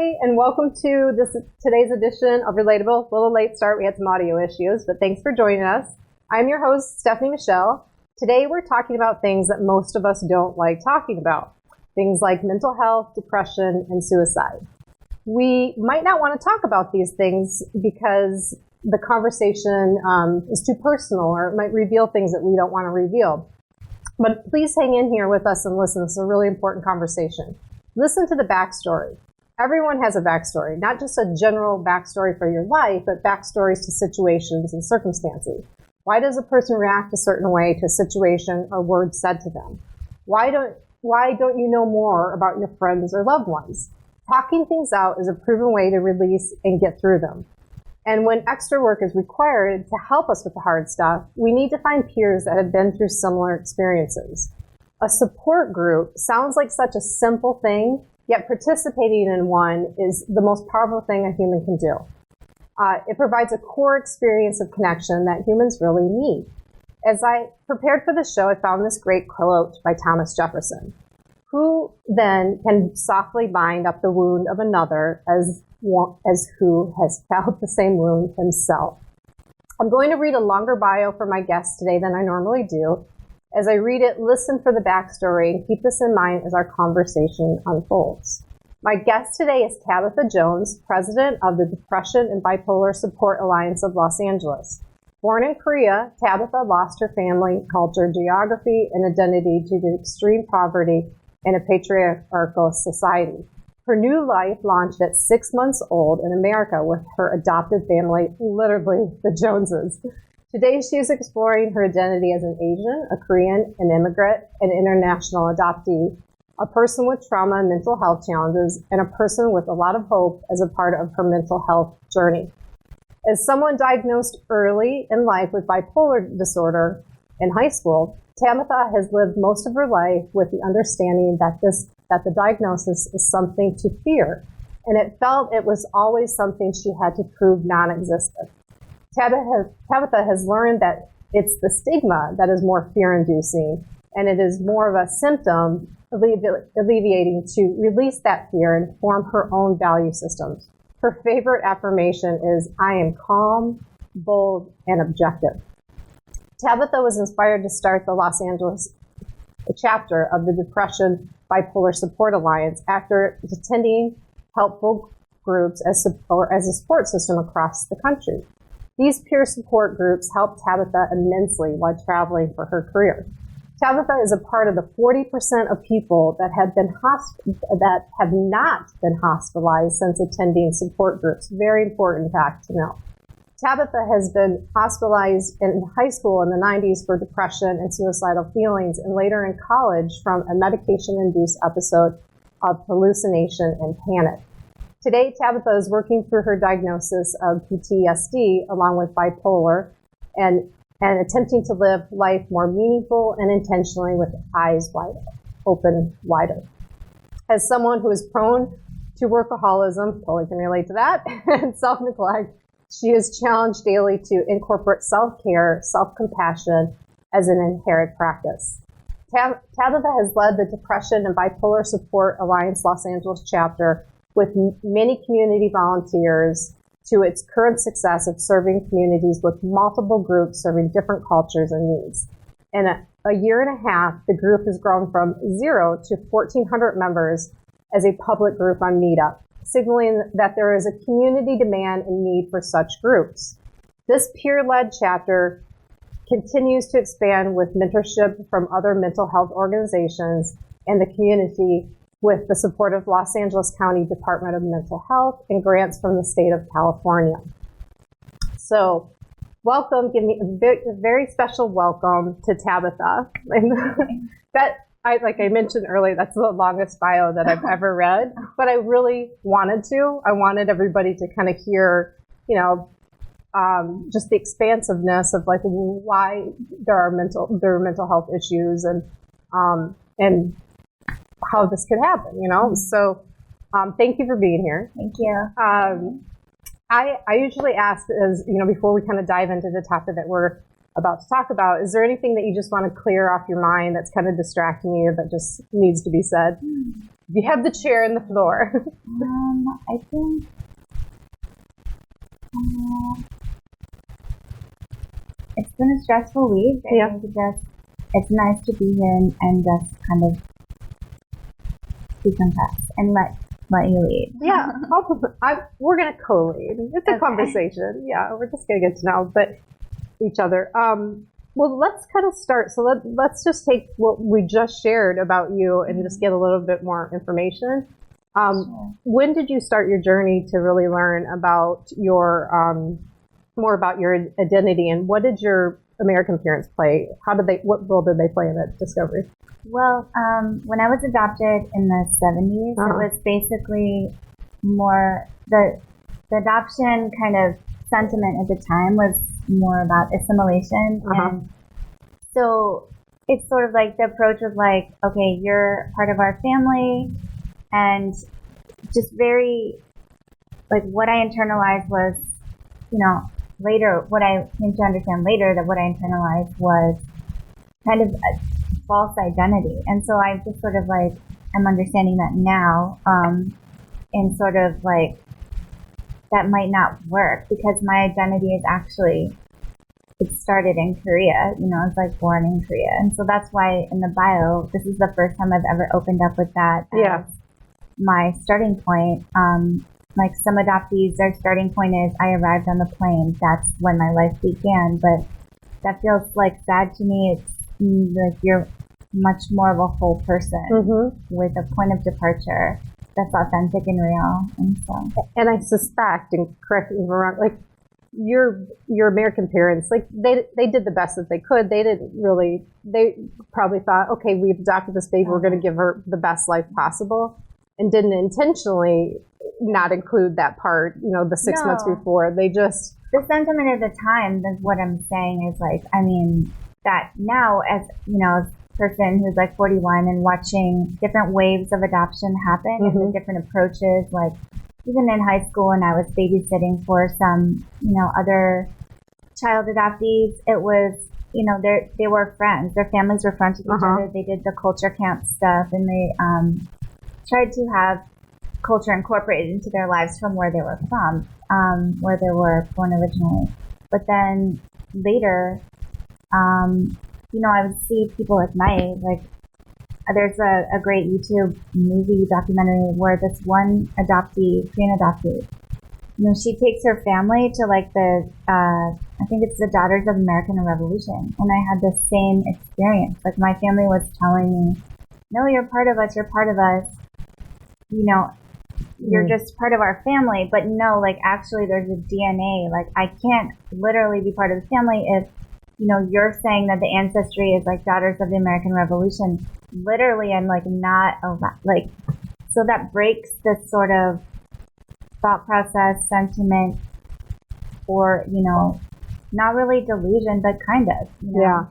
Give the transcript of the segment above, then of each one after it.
Hi, and welcome to today's edition of Relatable. A little late start, we had some audio issues, but thanks for joining us. I'm your host, Stephanie Michelle. Today we're talking about things that most of us don't like talking about. Things like mental health, depression, and suicide. We might not want to talk about these things because the conversation is too personal, or it might reveal things that we don't want to reveal. But please hang in here with us and listen. This is a really important conversation. Listen to the backstory. Everyone has a backstory, not just a general backstory for your life, but backstories to situations and circumstances. Why does a person react a certain way to a situation or words said to them? Why don't you know more about your friends or loved ones? Talking things out is a proven way to release and get through them. And when extra work is required to help us with the hard stuff, we need to find peers that have been through similar experiences. A support group sounds like such a simple thing, yet participating in one is the most powerful thing a human can do. It provides a core experience of connection that humans really need. As I prepared for the show, I found this great quote by Thomas Jefferson. Who then can softly bind up the wound of another as who has felt the same wound himself? I'm going to read a longer bio for my guest today than I normally do. As I read it, listen for the backstory and keep this in mind as our conversation unfolds. My guest today is Tabetha Jones, president of the Depression and Bipolar Support Alliance of Los Angeles. Born in Korea, Tabetha lost her family, culture, geography, and identity due to extreme poverty in a patriarchal society. Her new life launched at 6 months old in America with her adopted family, literally the Joneses. Today, she is exploring her identity as an Asian, a Korean, an immigrant, an international adoptee, a person with trauma and mental health challenges, and a person with a lot of hope as a part of her mental health journey. As someone diagnosed early in life with bipolar disorder in high school, Tabetha has lived most of her life with the understanding that the diagnosis is something to fear, and it felt it was always something she had to prove non-existent. Tabetha has learned that it's the stigma that is more fear-inducing, and it is more of a symptom alleviating to release that fear and form her own value systems. Her favorite affirmation is, I am calm, bold, and objective. Tabetha was inspired to start the Los Angeles chapter of the Depression Bipolar Support Alliance after attending helpful groups as a support system across the country. These peer support groups helped Tabetha immensely while traveling for her career. Tabetha is a part of the 40% of people that have not been hospitalized since attending support groups. Very important fact to know. Tabetha has been hospitalized in high school in the 90s for depression and suicidal feelings, and later in college from a medication-induced episode of hallucination and panic. Today, Tabetha is working through her diagnosis of PTSD along with bipolar and attempting to live life more meaningful and intentionally with eyes open wider. As someone who is prone to workaholism, totally can relate to that, and self-neglect, she is challenged daily to incorporate self-care, self-compassion as an inherent practice. Tabetha has led the Depression and Bipolar Support Alliance Los Angeles chapter with many community volunteers to its current success of serving communities with multiple groups serving different cultures and needs. In a year and a half, the group has grown from 0 to 1,400 members as a public group on Meetup, signaling that there is a community demand and need for such groups. This peer-led chapter continues to expand with mentorship from other mental health organizations and the community with the support of Los Angeles County Department of Mental Health and grants from the state of California. So, welcome, give me a very special welcome to Tabetha. Like I mentioned earlier, that's the longest bio that I've ever read, but I really wanted to. I wanted everybody to kind of hear, just the expansiveness of like why there are mental health issues and how this could happen, So thank you for being here. Thank you. I usually ask, before we kind of dive into the topic that we're about to talk about, is there anything that you just want to clear off your mind that's kind of distracting you that just needs to be said? You have the chair and the floor. I think it's been a stressful week. I think it's nice to be here and just kind of decompress and let you lead. Yeah, we're going to co-lead. It's a conversation. Yeah, we're just going to get to know each other. Well, let's kind of start. So let's just take what we just shared about you and just get a little bit more information. Sure. When did you start your journey to really learn about your more about your identity, and what did your American parents play? What role did they play in that discovery? Well, when I was adopted in the 70s, it was basically more the adoption kind of sentiment at the time was more about assimilation. And so it's sort of like the approach of like, okay, you're part of our family, and just very like what I internalized was, later, what I came to understand later that what I internalized was kind of a false identity. And so I just sort of like, I'm understanding that now, and sort of like, that might not work because my identity is actually, it started in Korea, I was like born in Korea. And so that's why in the bio, this is the first time I've ever opened up with that as my starting point. Like some adoptees, their starting point is I arrived on the plane. That's when my life began. But that feels like sad to me. It's like you're much more of a whole person with a point of departure that's authentic and real. And I suspect, and correct me if I'm wrong, like your American parents, like they did the best that they could. They probably thought, okay, we've adopted this baby, we're going to give her the best life possible, and didn't intentionally not include that part, the 6 months before. They just... The sentiment at the time, that's what I'm saying is like, I mean, that now as, a person who's like 41 and watching different waves of adoption happen and the different approaches, like even in high school when I was babysitting for some, other child adoptees, it was, they were friends. Their families were friends with each other. They did the culture camp stuff, and they tried to have culture incorporated into their lives from where they were from, where they were born originally. But then later, I would see people like my age, like there's a great YouTube movie documentary where this one Korean adoptee, she takes her family to like I think it's the Daughters of American Revolution. And I had the same experience. Like my family was telling me, no, you're part of us, you're just part of our family. But no, like actually there's a DNA. Like I can't literally be part of the family if, you're saying that the ancestry is like Daughters of the American Revolution. Literally, I'm like not like, so that breaks this sort of thought process, sentiment, or, not really delusion, but kind of. Yeah.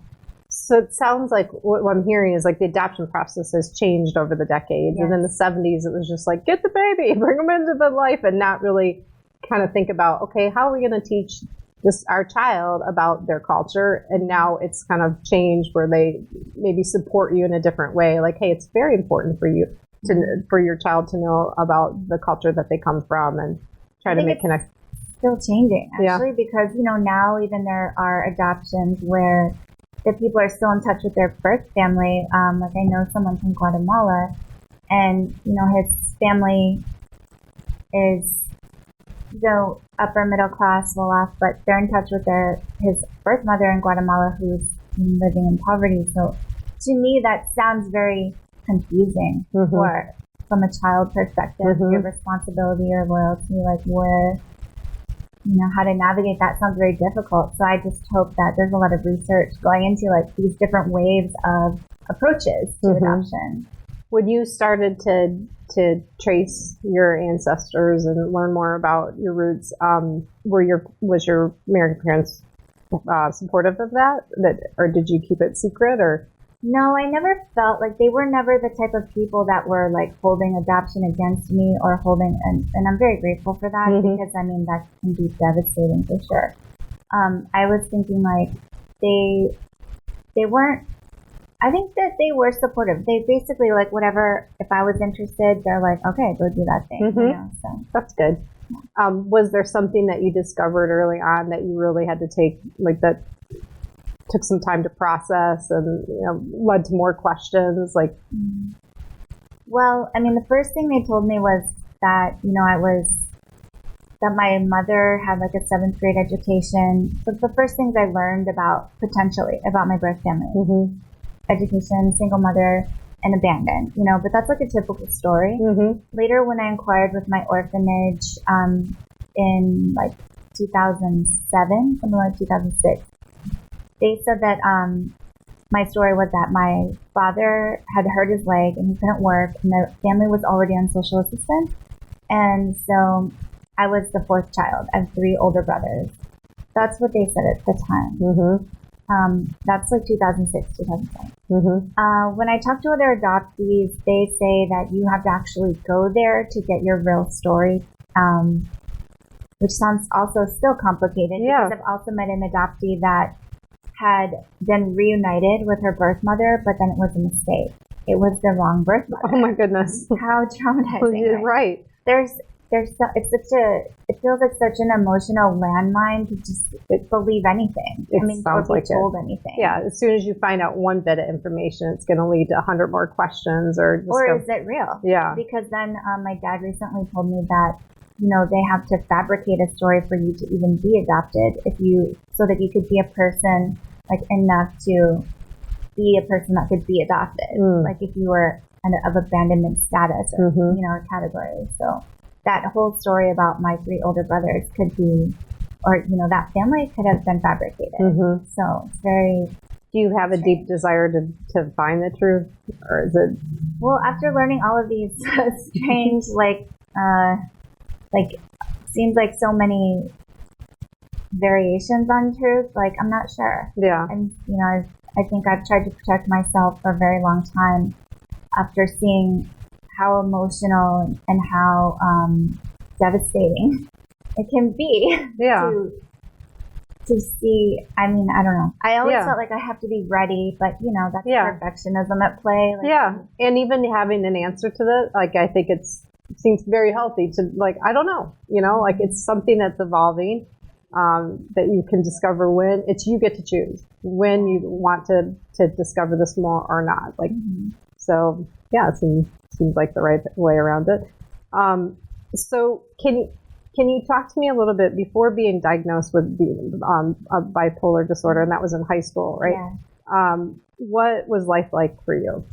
So it sounds like what I'm hearing is like the adoption process has changed over the decades. Yes. And in the 70s, it was just like, get the baby, bring them into the life, and not really kind of think about, okay, how are we going to teach our child about their culture? And now it's kind of changed where they maybe support you in a different way. Like, hey, it's very important for you for your child to know about the culture that they come from and try to make connections. Still changing, actually, because, now even there are adoptions where the people are still in touch with their birth family. Like I know someone from Guatemala, and, his family is upper middle class, well off, but they're in touch with his birth mother in Guatemala who's living in poverty. So to me, that sounds very confusing from a child perspective. Your responsibility or loyalty, like where, how to navigate that sounds very difficult. So I just hope that there's a lot of research going into like these different waves of approaches to adoption. When you started to trace your ancestors and learn more about your roots, was your American parents supportive of that, or did you keep it secret? Or no, I never felt like they were never the type of people that were like holding adoption against me or holding, and I'm very grateful for that because I mean that can be devastating for sure. I was thinking like they weren't I think that they were supportive. They basically like whatever. If I was interested, they're like, okay, go do that thing. Mm-hmm. You know, so that's good. Was there something that you discovered early on that you really had to take, like that took some time to process and led to more questions? Like, well, I mean, the first thing they told me was that that my mother had like a 7th grade education. So the first things I learned about my birth family, mm-hmm. education, single mother, and abandoned, but that's like a typical story. Mm-hmm. Later, when I inquired with my orphanage in like 2007, something like 2006, they said that my story was that my father had hurt his leg and he couldn't work, and the family was already on social assistance. And so I was the 4th child. I have 3 older brothers. That's what they said at the time. Mm-hmm. That's like 2006, 2007. Mm-hmm. When I talk to other adoptees, they say that you have to actually go there to get your real story, which sounds also still complicated. Yeah. Because I've also met an adoptee that had been reunited with her birth mother, but then it was a mistake. It was the wrong birth mother. Oh my goodness. How traumatizing. You're right. It feels like such an emotional landmine to just believe anything. Or be told anything. Yeah, as soon as you find out one bit of information, it's going to lead to 100 more questions. Or is it real? Yeah. Because then my dad recently told me that, they have to fabricate a story for you to even be adopted so that you could be a person like enough to be a person that could be adopted. Like if you were of abandonment status or, or category. So that whole story about my 3 older brothers could be, or, that family could have been fabricated. Mm-hmm. So it's very... Do you have a deep desire to find the truth? Or is it... Well, after learning all of these strange, seems like so many variations on truth, I'm not sure. Yeah. And, I think I've tried to protect myself for a very long time after seeing how emotional and how devastating it can be. Yeah. To see, I don't know. I always Yeah. felt like I have to be ready, but that's Yeah. perfectionism at play. Yeah. And even having an answer to that, I think it seems very healthy to I don't know, it's something that's evolving, that you can discover when you get to choose when you want to discover this more or not. So yeah, it seems like the right way around it. So can you talk to me a little bit before being diagnosed with the bipolar disorder, and that was in high school, right? Yeah. What was life like for you?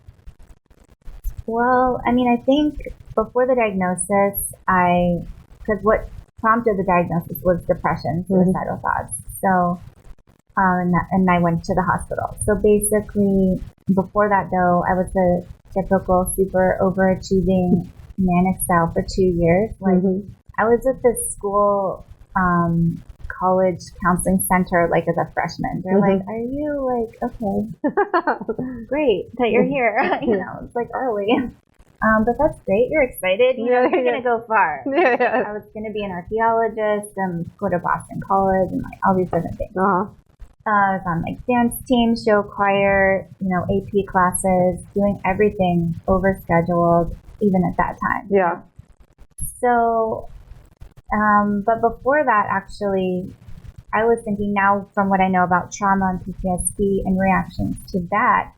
Well, I think before the diagnosis, because what prompted the diagnosis was depression, suicidal thoughts. So, and I went to the hospital. So basically, before that though, I was a typical super overachieving manic style for 2 years. I was at this school, college counseling center, as a freshman. They're like, are you okay, great that you're here. It's early. But that's great. You're excited. You're going to go far. Yeah. I was going to be an archaeologist and go to Boston College and all these different things. Uh-huh. I was on dance team, show choir, AP classes, doing everything overscheduled, even at that time. Yeah. So, but before that, actually, I was thinking now from what I know about trauma and PTSD and reactions to that,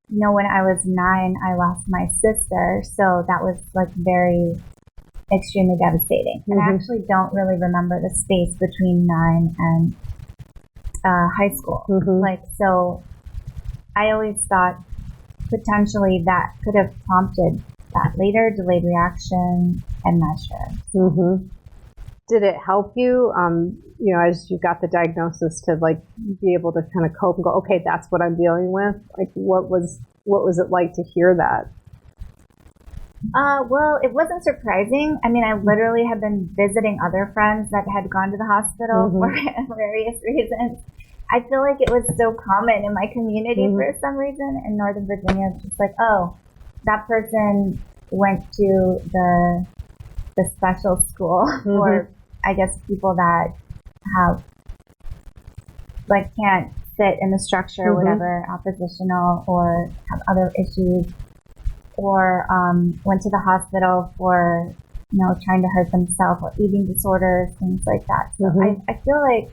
when I was 9, I lost my sister. So that was very extremely devastating. And I actually don't really remember the space between 9 and high school. So I always thought potentially that could have prompted that later, delayed reaction. I'm not sure. Did it help you, as you got the diagnosis to be able to kind of cope and go, okay, that's what I'm dealing with? What was it like to hear that? Well, it wasn't surprising. I literally have been visiting other friends that had gone to the hospital for various reasons. I feel like it was so common in my community for some reason in Northern Virginia. It's just oh, that person went to the special school for, I guess, people that have can't fit in the structure or whatever, oppositional or have other issues, or went to the hospital for, trying to hurt themselves or eating disorders, things like that. So I feel like,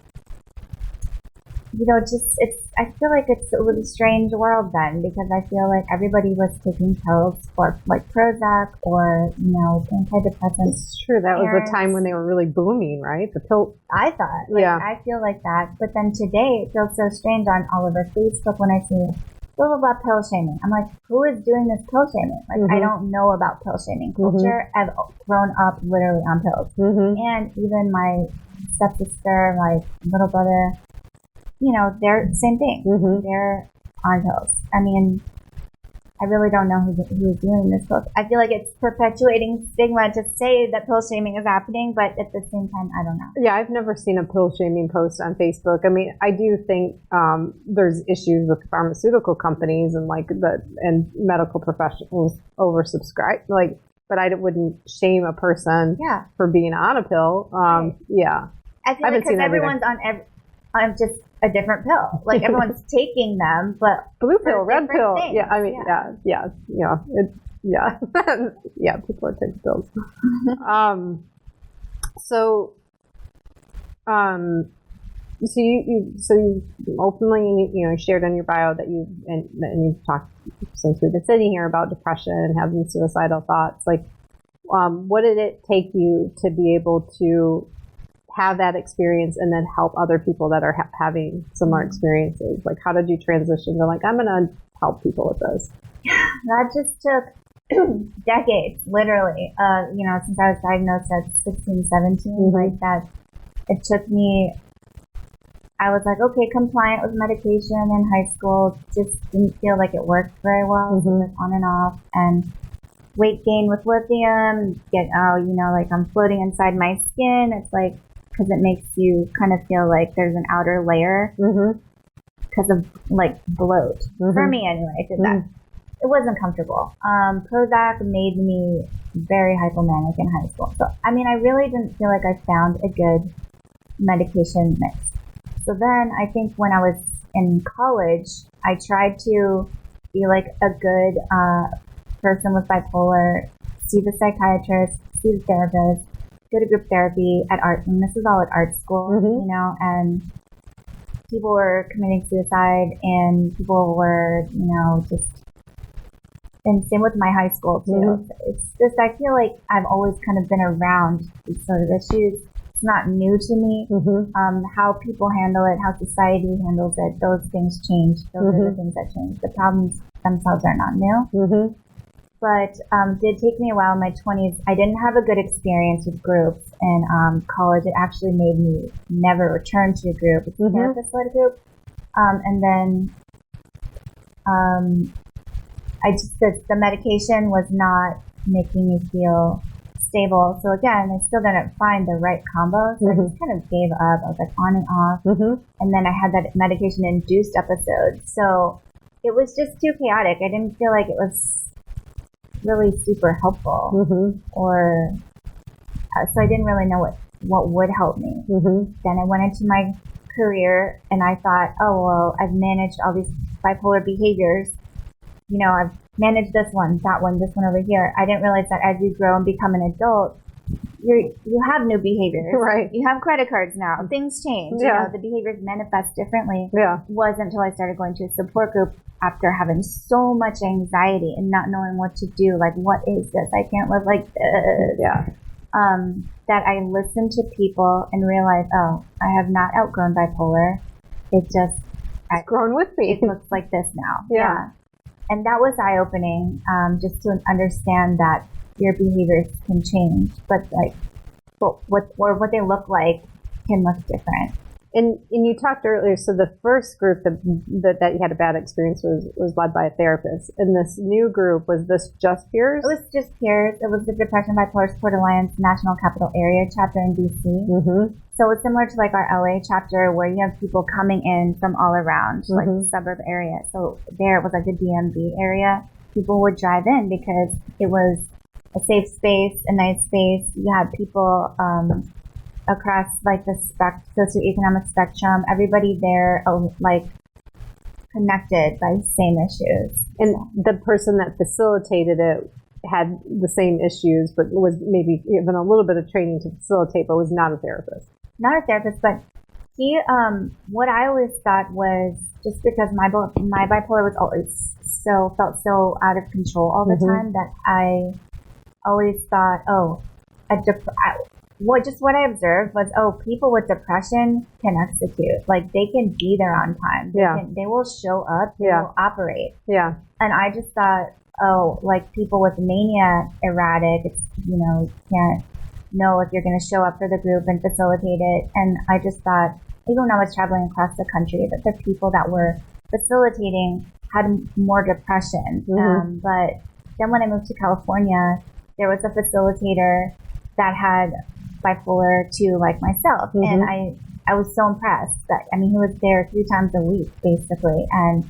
I feel like it's a really strange world then, because I feel like everybody was taking pills for like Prozac or, antidepressants. It's true. That was the time when they were really booming, right? The pill. I thought, I feel like that. But then today it feels so strange on all over Facebook when I see blah, blah, blah, pill shaming. I'm like, who is doing this pill shaming? Like, I don't know about pill shaming culture. I've grown up literally on pills. And even my stepsister, my little brother, they're same thing. They're on pills. I mean, I really don't know who's doing this pill. I feel like it's perpetuating stigma to say that pill shaming is happening, but at the same time, I don't know. Yeah, I've never seen a pill shaming post on Facebook. I mean, I do think there's issues with pharmaceutical companies and and medical professionals oversubscribe. But I wouldn't shame a person for being on a pill. Yeah, I feel like because everyone's on just a different pill. Like everyone's taking them, but blue pill, red pill. Things. Yeah, I mean, yeah, yeah, people are taking pills. So you openly, shared on your bio that and you've talked since we've been sitting here about depression and having suicidal thoughts. What did it take you to be able to have that experience and then help other people that are having similar experiences? Like, how did you transition to I'm going to help people with this? That just took decades, literally. Since I was diagnosed at 16, 17, like that, it took me, I was like, okay, compliant with medication in high school, just didn't feel like it worked very well. So it was on and off, and weight gain with lithium, I'm floating inside my skin. It's like, because it makes you kind of feel like there's an outer layer because of bloat. For me anyway, I did that. It wasn't comfortable. Prozac made me very hypomanic in high school. So, I mean, I really didn't feel like I found a good medication mix. So then I think when I was in college, I tried to be like a good person with bipolar, see the psychiatrist, see the therapist, go to group therapy at art, and this is all at art school, and people were committing suicide, and people were, and same with my high school too. It's just, I feel like I've always kind of been around these sort of issues. It's not new to me. How people handle it, how society handles it, those things change. Those are the things that change. The problems themselves are not new. But did take me a while in my 20s. I didn't have a good experience with groups in college. It actually made me never return to a group. It's a therapist-led group. And then the medication was not making me feel stable. So again, I still didn't find the right combo. So I just kind of gave up. I was like on and off. And then I had that medication-induced episode. So it was just too chaotic. I didn't feel like it was really super helpful, or so I didn't really know what would help me. Then I went into my career and I thought, oh well, I've managed all these bipolar behaviors. I've managed this one, that one, this one over here. I didn't realize that as you grow and become an adult, you have new behaviors. Right. You have credit cards now. Things change. Yeah. The behaviors manifest differently. Yeah. It wasn't until I started going to a support group after having so much anxiety and not knowing what to do. Like, what is this? I can't live like this. Yeah. That I listened to people and realized, oh, I have not outgrown bipolar. It's grown with me. It looks like this now. Yeah. And that was eye-opening, just to understand that your behaviors can change, but what they look like can look different. And you talked earlier, so the first group that you had a bad experience was led by a therapist. And this new group, was this just peers? It was just peers. It was the Depression Bipolar Support Alliance National Capital Area chapter in DC. So it's similar to our LA chapter, where you have people coming in from all around, the suburb area. So there it was the DMV area. People would drive in because it was a safe space, a nice space. You had people across the socioeconomic spectrum. Everybody there connected by same issues. And the person that facilitated it had the same issues, but was maybe given a little bit of training to facilitate, but was not a therapist. Not a therapist, but he, what I always thought was, just because my bipolar was always felt so out of control all the time, that I always thought, what I observed was, people with depression can execute. Like, they can be there on time. They will show up. They will operate. Yeah. And I just thought, like people with mania, erratic, it's, you can't know if you're going to show up for the group and facilitate it. And I just thought, even when I was traveling across the country, that the people that were facilitating had more depression. But then when I moved to California, there was a facilitator that had bipolar 2 like myself. And I was so impressed that, he was there 3 times a week, basically, and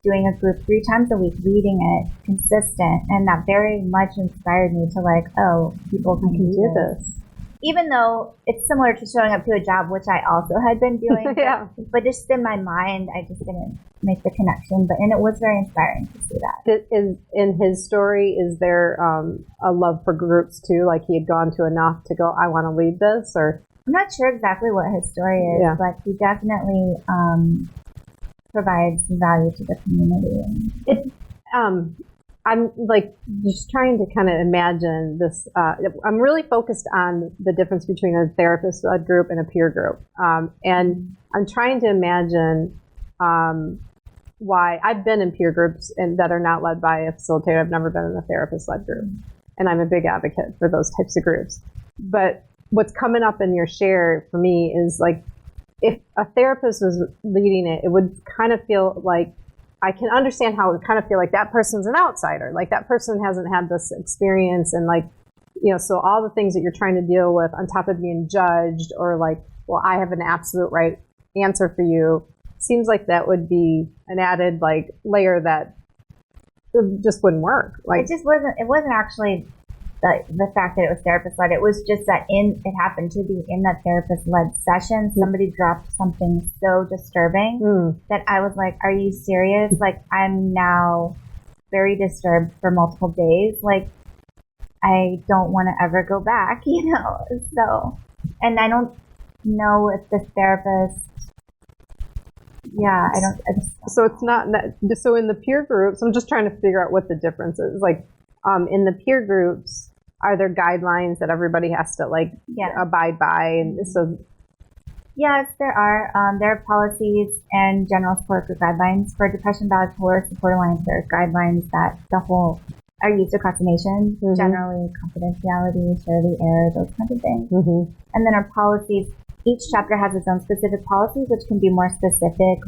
doing a group 3 times a week, leading it, consistent. And that very much inspired me to people can do this. Even though it's similar to showing up to a job, which I also had been doing. But just in my mind, I just didn't make the connection. And it was very inspiring to see that. In his story, is there a love for groups too? Like he had gone to enough to go, I want to lead this? Or I'm not sure exactly what his story is, but he definitely provides value to the community. I'm just trying to kind of imagine this. I'm really focused on the difference between a therapist-led group and a peer group. And I'm trying to imagine why I've been in peer groups that are not led by a facilitator. I've never been in a therapist-led group. And I'm a big advocate for those types of groups. But what's coming up in your share for me is if a therapist was leading it, it would kind of feel like, I can understand how it would kind of feel like that person's an outsider, like that person hasn't had this experience, and so all the things that you're trying to deal with on top of being judged, or well, I have an absolute right answer for you, seems like that would be an added layer that just wouldn't work. It wasn't actually the fact that it was therapist-led. It was just that it happened to be in that therapist-led session, somebody dropped something so disturbing that I was like, are you serious? I'm now very disturbed for multiple days. I don't want to ever go back, So, and I don't know if the therapist, I don't. So it's not that. So in the peer groups, I'm just trying to figure out what the difference is. In the peer groups, are there guidelines that everybody has to abide by? And so, yes, there are. There are policies and general support group guidelines for depression, bipolar support alliance. There are guidelines that are used across the nation. Generally, confidentiality, share the air, those kinds of things. And then our policies. Each chapter has its own specific policies, which can be more specific.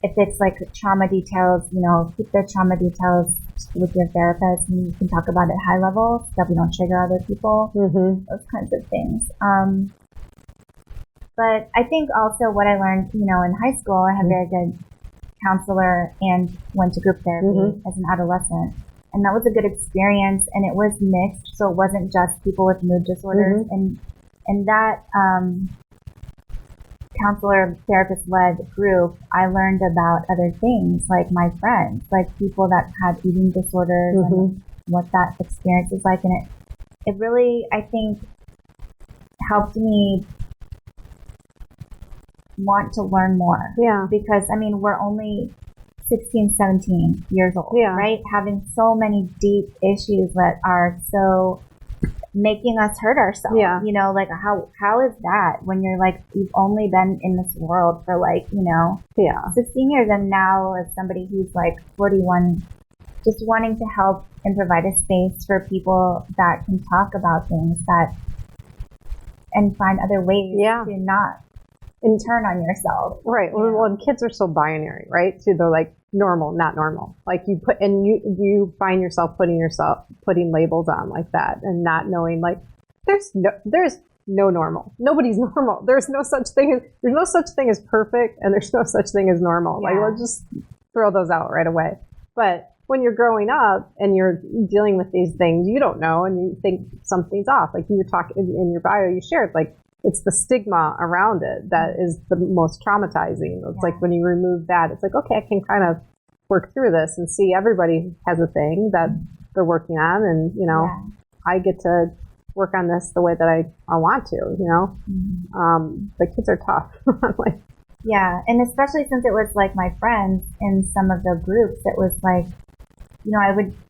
If it's trauma details, keep the trauma details with your therapist, and you can talk about it high level so that we don't trigger other people, those kinds of things. But I think also what I learned, in high school, I had a very good counselor and went to group therapy as an adolescent. And that was a good experience, and it was mixed, so it wasn't just people with mood disorders. And that counselor therapist-led group, I learned about other things, like my friends, people that had eating disorders and what that experience is like. And it really, I think, helped me want to learn more. Yeah. Because, we're only 16, 17 years old, right? Having so many deep issues that are so making us hurt ourselves. How is that when you're you've only been in this world for 16 years, and now as somebody who's 41, just wanting to help and provide a space for people that can talk about things and find other ways to not turn on yourself. Right. Well, and kids are so binary, right? So they're normal, not normal. You find yourself putting labels on like that, and not knowing there's no normal. Nobody's normal. There's no such thing as perfect, and there's no such thing as normal. Let's just throw those out right away. But when you're growing up and you're dealing with these things, you don't know, and you think something's off. You were talking in your bio, you shared it's the stigma around it that is the most traumatizing. It's like when you remove that, it's like, okay, I can kind of work through this and see everybody has a thing that they're working on, and I get to work on this the way that I want to, the kids are tough. Like, yeah, and especially since it was like my friends in some of the groups, it was like, we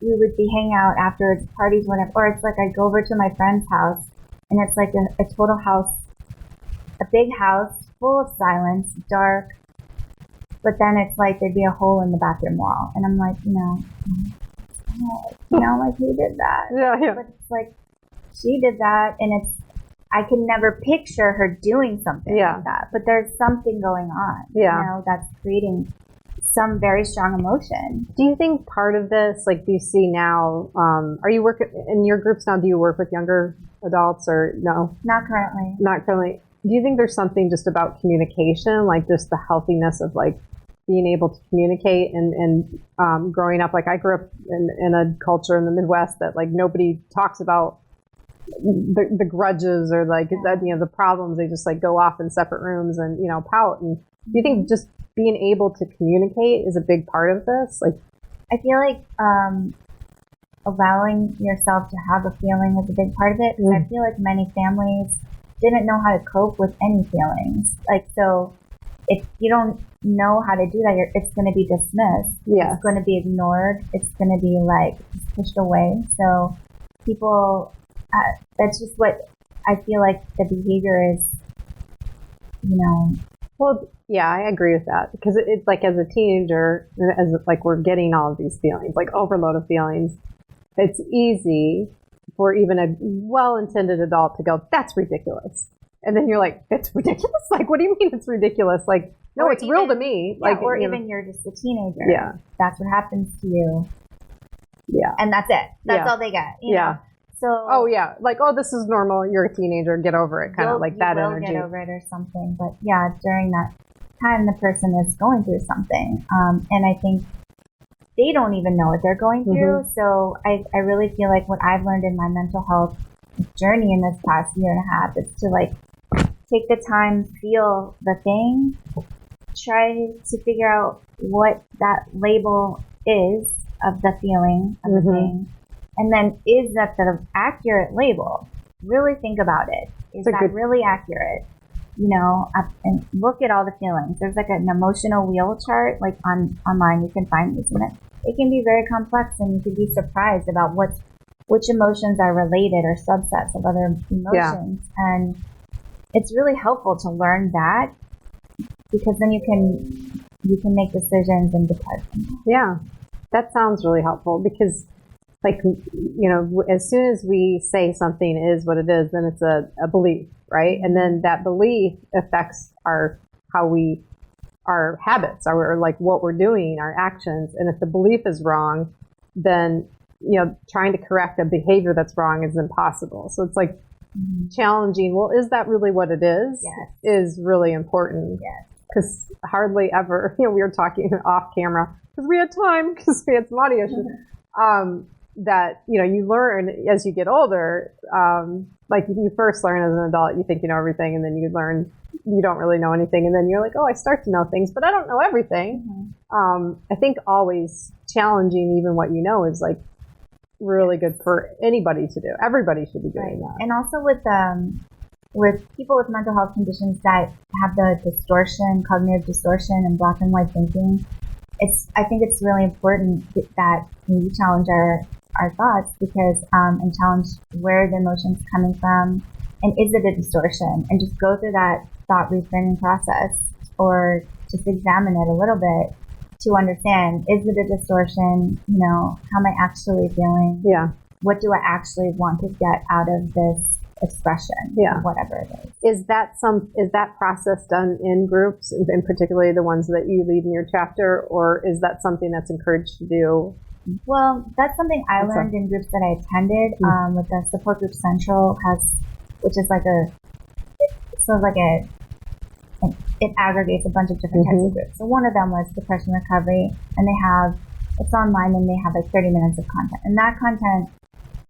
would be hanging out afterwards, parties, whatever, or it's like I'd go over to my friend's house, and it's like a total house, a big house full of silence, dark, but then it's like there'd be a hole in the bathroom wall, and I'm like, like who did that? Yeah. But it's like she did that, and I can never picture her doing something like that, but there's something going on, that's creating some very strong emotion. Do you think part of this, like, do you see now, are you working in your groups now? Do you work with younger adults or no? Not currently. Not currently. Do you think there's something just about communication, like just the healthiness of like being able to communicate and growing up? Like I grew up in a culture in the Midwest that like nobody talks about the grudges or like the problems. They just like go off in separate rooms and pout. And do you think just being able to communicate is a big part of this? Like, I feel like allowing yourself to have a feeling is a big part of it. Because I feel like many families didn't know how to cope with any feelings. Like, so if you don't know how to do that, it's going to be dismissed. Yeah. It's going to be ignored. It's going to be like pushed away. So people, that's just what I feel like the behavior is, Well, yeah, I agree with that, because it's like as a teenager, as like we're getting all of these feelings, like overload of feelings, it's easy for even a well-intended adult to go, that's ridiculous. And then you're like, it's ridiculous? Like, what do you mean it's ridiculous? Like, no, it's real to me. Yeah, like, or even you're just a teenager. Yeah. That's what happens to you. Yeah. And that's it. That's all they get. You know? So. Oh, yeah. Like, oh, this is normal. You're a teenager. Get over it. Kind of like that energy. Get over it or something. But yeah, during that time, the person is going through something. And I think they don't even know what they're going through. So I really feel like what I've learned in my mental health journey in this past year and a half is to like take the time, feel the thing, try to figure out what that label is of the feeling of the thing. And then, is that the accurate label? Really think about it. Is that really accurate? And look at all the feelings. There's like an emotional wheel chart, like online. You can find these in it. It can be very complex, and you could be surprised about which emotions are related or subsets of other emotions. And it's really helpful to learn that, because then you can make decisions and decide. Yeah, that sounds really helpful, because like, as soon as we say something is what it is, then it's a belief, right? And then that belief affects our habits, our like what we're doing, our actions. And if the belief is wrong, then, trying to correct a behavior that's wrong is impossible. So it's like challenging. Well, is that really what it is? Yes. Is really important. Yes. Because hardly ever, we were talking off camera because we had time, because we had some audio issues. That, you learn as you get older, like you first learn as an adult, you think you know everything, and then you learn you don't really know anything, and then you're like, oh, I start to know things, but I don't know everything. I think always challenging even what you know is like really good for anybody to do. Everybody should be doing that. And also with people with mental health conditions that have the cognitive distortion and black and white thinking, I think it's really important that we challenge our thoughts, because and challenge where the emotion's coming from, and is it a distortion, and just go through that thought reframing process, or just examine it a little bit to understand, is it a distortion? How am I actually feeling? Yeah. What do I actually want to get out of this expression? Yeah. Whatever it is. Is that process done in groups, and particularly the ones that you lead in your chapter, or is that something that's encouraged to do? Well, that's something I learned in groups that I attended. With the support group Central which is like it aggregates a bunch of different types of groups. So one of them was depression recovery, and it's online, and they have like 30 minutes of content. And that content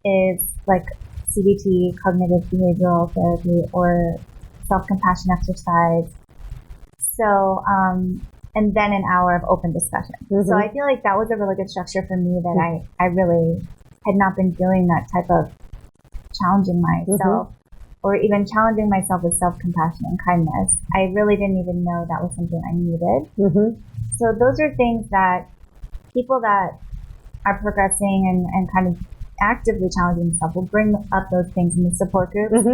is like CBT, cognitive behavioral therapy, or self-compassion exercise. So, and then an hour of open discussion. So I feel like that was a really good structure for me that I really had not been doing that type of challenging myself or even challenging myself with self-compassion and kindness. I really didn't even know that was something I needed. So those are things that people that are progressing and kind of actively challenging themselves will bring up those things in the support groups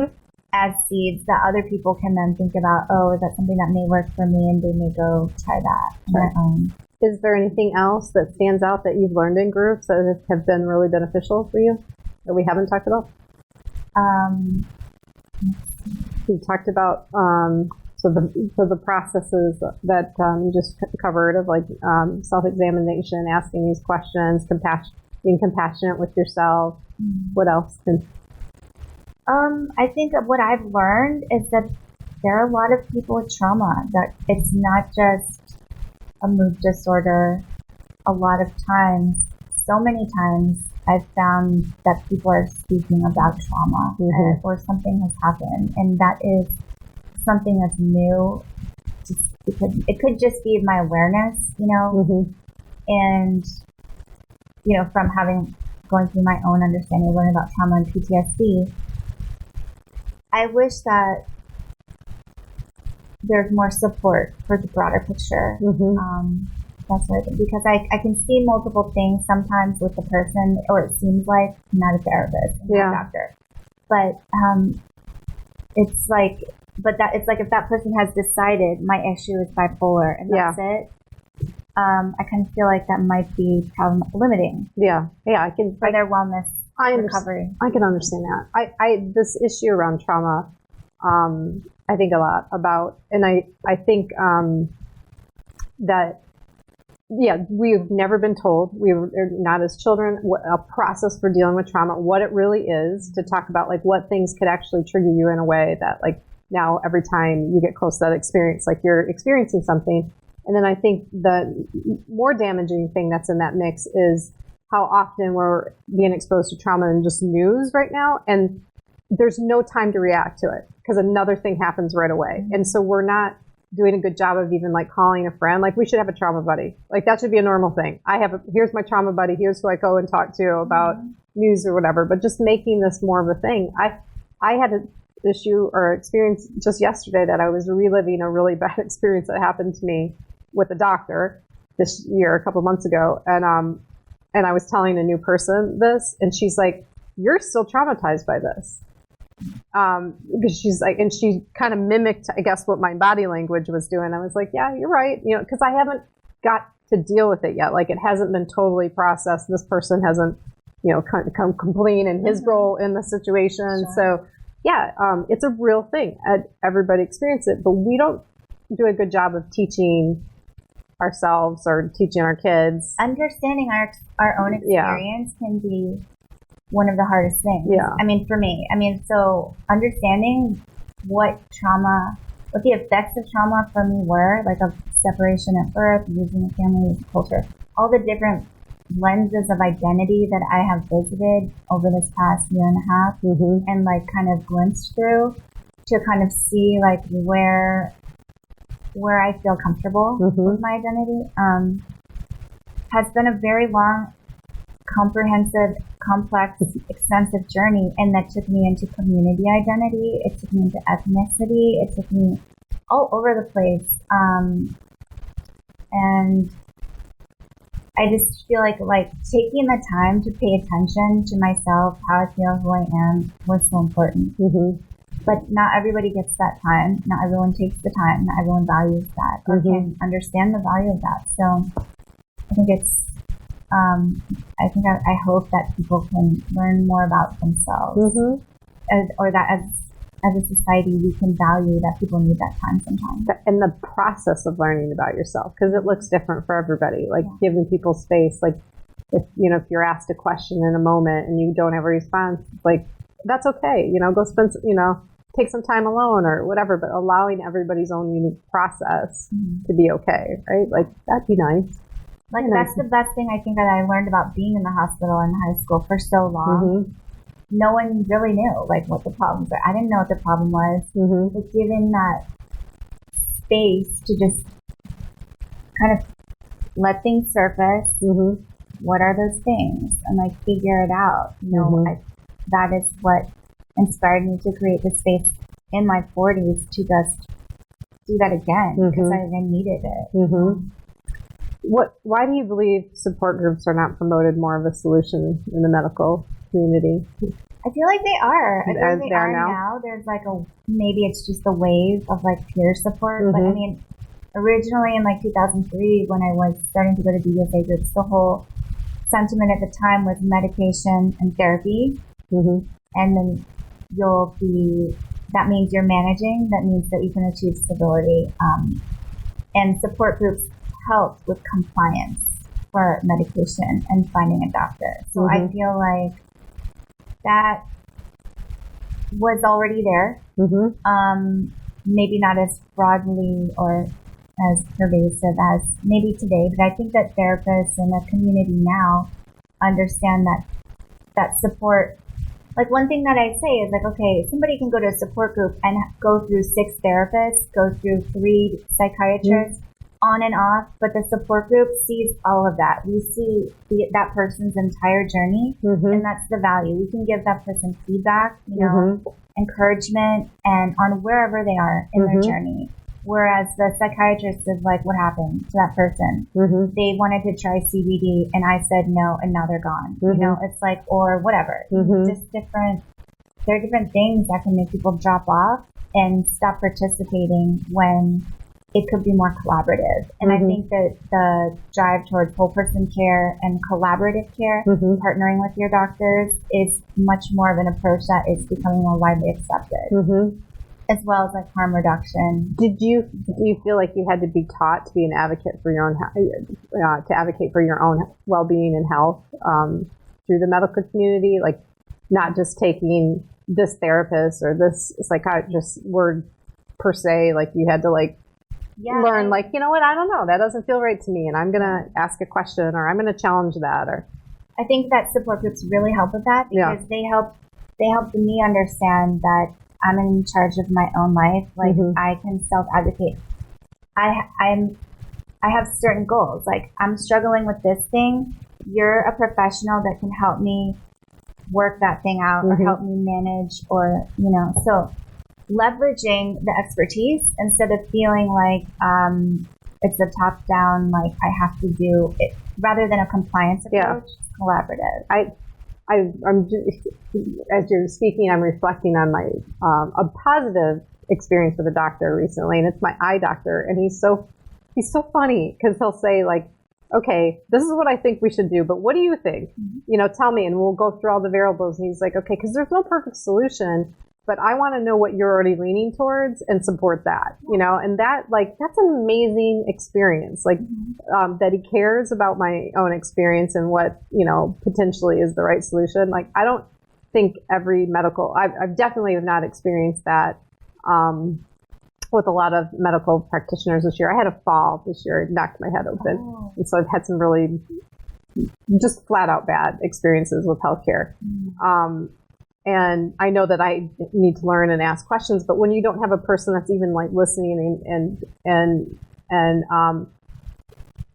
as seeds that other people can then think about, oh, is that something that may work for me? And they may go try that on their own. Is there anything else that stands out that you've learned in groups that have been really beneficial for you that we haven't talked about? You talked about so the processes that you just covered of like self-examination, asking these questions, being compassionate with yourself. What else? I think what I've learned is that there are a lot of people with trauma, that it's not just a mood disorder. A lot of times, so many times, I've found that people are speaking about trauma or something has happened, and that is something that's new. Just because it could just be my awareness, and from going through my own understanding, learning about trauma and PTSD. I wish that there's more support for the broader picture. That's what I think, because I can see multiple things sometimes with the person, or it seems like I'm not a therapist, I'm not a doctor, but it's like if that person has decided my issue is bipolar and that's it. I kind of feel like that might be limiting. I can for their wellness. Recovery. I can understand that. I this issue around trauma, I think a lot about, and I think that we've never been told, we were not as children, a process for dealing with trauma, what it really is, to talk about like what things could actually trigger you in a way that like now every time you get close to that experience, like you're experiencing something. And then I think the more damaging thing that's in that mix is how often we're being exposed to trauma in just news right now, and there's no time to react to it because another thing happens right away. And so we're not doing a good job of even like calling a friend. Like we should have a trauma buddy. Like that should be a normal thing. Here's my trauma buddy. Here's who I go and talk to about news or whatever, but just making this more of a thing. I had an issue or experience just yesterday that I was reliving a really bad experience that happened to me with a doctor this year, a couple months ago. And I was telling a new person this, and she's like, "You're still traumatized by this." Because she's like, and she kind of mimicked, I guess, what my body language was doing. I was like, "Yeah, you're right," because I haven't got to deal with it yet. Like it hasn't been totally processed. This person hasn't, come clean in his role in the situation. Sure. So, it's a real thing. Everybody experiences it, but we don't do a good job of teaching ourselves or teaching our kids. Understanding our own experience can be one of the hardest things. I mean, for me, so understanding what the effects of trauma for me were, like a separation at birth, losing a family, losing culture, all the different lenses of identity that I have visited over this past year and a half and like kind of glimpsed through to kind of see like where I feel comfortable with my identity, has been a very long, comprehensive, complex, extensive journey. And that took me into community identity. It took me into ethnicity. It took me all over the place. And I just feel like taking the time to pay attention to myself, how I feel, who I am, was so important. But not everybody gets that time. Not everyone takes the time. Not everyone values that or can understand the value of that. So I think I hope that people can learn more about themselves. As a society, we can value that people need that time sometimes. And the process of learning about yourself, because it looks different for everybody. Like giving people space, like if you're asked a question in a moment and you don't have a response, like that's okay. Go spend, take some time alone or whatever, but allowing everybody's own unique process to be okay, right? Like that'd be nice. Like that's the best thing I think that I learned about being in the hospital in high school for so long. no one really knew like what the problems were. I didn't know what the problem was. But given that space to just kind of let things surface, what are those things, and like figure it out. That is what inspired me to create the space in my 40s to just do that again because I needed it. Why do you believe support groups are not promoted more of a solution in the medical community? I feel like they are. I feel As like they are now. There's like maybe it's just a wave of like peer support. But I mean, originally in like 2003, when I was starting to go to BSA groups, the whole sentiment at the time was medication and therapy. And then that means you're managing, that means that you can achieve stability. And support groups help with compliance for medication and finding a doctor. So I feel like that was already there. Maybe not as broadly or as pervasive as maybe today, but I think that therapists in the community now understand that support. Like one thing that I say is like, okay, somebody can go to a support group and go through 6 therapists, go through 3 psychiatrists, on and off, but the support group sees all of that. We see that person's entire journey, and that's the value. We can give that person feedback, encouragement, and on wherever they are in their journey. Whereas the psychiatrist is like, what happened to that person? They wanted to try CBD and I said no, and now they're gone. It's like, or whatever. Just different. There are different things that can make people drop off and stop participating when it could be more collaborative. And I think that the drive towards whole person care and collaborative care, partnering with your doctors, is much more of an approach that is becoming more widely accepted. As well as like harm reduction. Do you feel like you had to be taught to be an advocate for your own to advocate for your own well-being and health through the medical community, like not just taking this therapist or this psychiatrist word per se, like you had to learn like, you know what, I don't know, that doesn't feel right to me, and I'm gonna ask a question, or I'm gonna challenge that. Or I think that support groups really help with that because they help me understand that I'm in charge of my own life. Like I can self-advocate. I have certain goals. Like I'm struggling with this thing. You're a professional that can help me work that thing out or help me manage, or, so leveraging the expertise instead of feeling like it's a top down, like I have to do it, rather than a compliance approach, collaborative. I'm as you're speaking, I'm reflecting on my a positive experience with a doctor recently, and it's my eye doctor, and he's so funny because he'll say like, okay, this is what I think we should do, but what do you think? Tell me, and we'll go through all the variables. And he's like, okay, because there's no perfect solution, but I want to know what you're already leaning towards and support that, and that's an amazing experience, that he cares about my own experience and what, potentially is the right solution. Like, I don't think every I've definitely have not experienced that, with a lot of medical practitioners this year. I had a fall this year, it knocked my head open. And so I've had some really just flat out bad experiences with healthcare. And I know that I need to learn and ask questions, but when you don't have a person that's even like listening and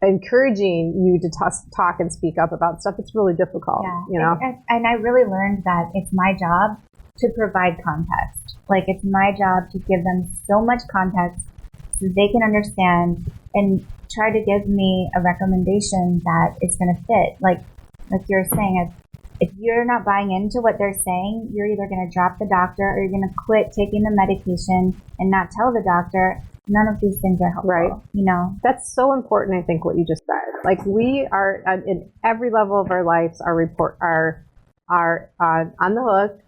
encouraging you to talk and speak up about stuff, it's really difficult. And I really learned that it's my job to provide context. Like it's my job to give them so much context so they can understand and try to give me a recommendation that is going to fit. Like you're saying, if you're not buying into what they're saying, you're either going to drop the doctor or you're going to quit taking the medication and not tell the doctor. None of these things are helpful. Right. That's so important, I think, what you just said. Like we are, in every level of our lives, are on the hook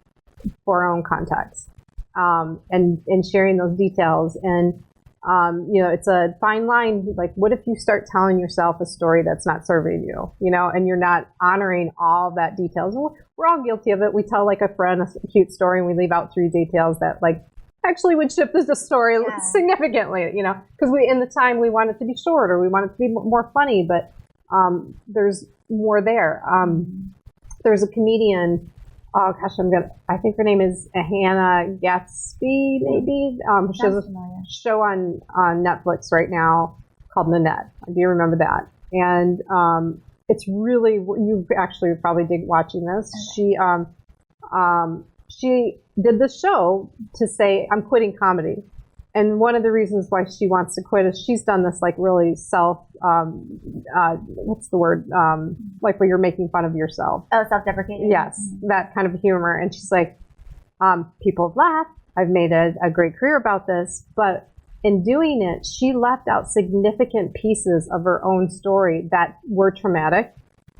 for our own context, and sharing those details. And, it's a fine line. Like, what if you start telling yourself a story that's not serving you, and you're not honoring all that details? We're all guilty of it. We tell like a friend a cute story and we leave out 3 details that like actually would shift the story significantly, because in the time we want it to be short or we want it to be more funny, but there's more there. There's a comedian oh gosh, I think her name is Hannah Gatsby, maybe. She has a show on Netflix right now called Nanette. Do you remember that? And it's really, you actually probably dig watching this. Okay. She did the show to say, I'm quitting comedy. And one of the reasons why she wants to quit is she's done this like really what's the word? Like where you're making fun of yourself. Oh, self-deprecating. Yes, that kind of humor. And she's like, people have laughed. I've made a great career about this. But in doing it, she left out significant pieces of her own story that were traumatic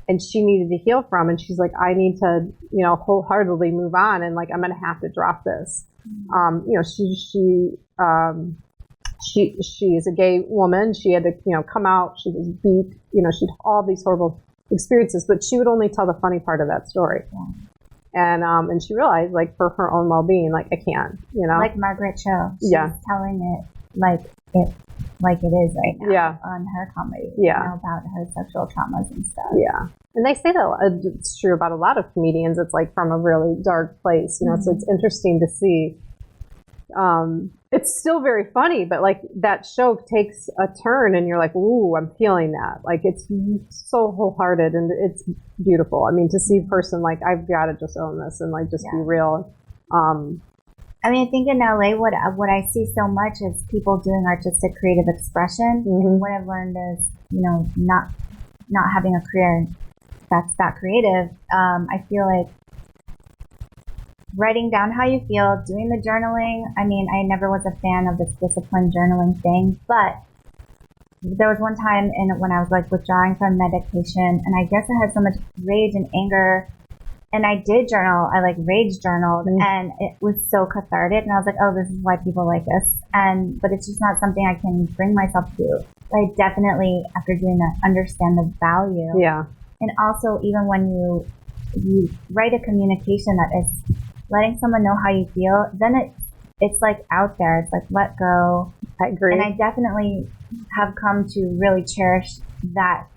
and she needed to heal from. And she's like, I need to, wholeheartedly move on. And like, I'm going to have to drop this. She is a gay woman. She had to, come out. She was beat. She had all these horrible experiences, but she would only tell the funny part of that story. Yeah. And she realized, like, for her own well-being, like, I can't, Like Margaret Cho. She's telling it like it is right now on her comedy. About her sexual traumas and stuff. Yeah. And they say that it's true about a lot of comedians. It's like from a really dark place, so it's interesting to see. It's still very funny, but like that show takes a turn and you're like, ooh, I'm feeling that. Like it's so wholehearted and it's beautiful. I mean, to see a person like, I've got to just own this and like just be real. I mean, I think in LA, what I see so much is people doing artistic creative expression. And what I've learned is, not having a career that's that creative. I feel like writing down how you feel, doing the journaling. I mean, I never was a fan of this disciplined journaling thing, but there was one time when I was like withdrawing from medication, and I guess I had so much rage and anger. And I did journal. I like rage journaled, and it was so cathartic. And I was like, "Oh, this is why people like this." But it's just not something I can bring myself to do. But I definitely, after doing that, understand the value. Yeah. And also, even when you write a communication that is letting someone know how you feel, then it's like out there. It's like let go. I agree. And I definitely have come to really cherish that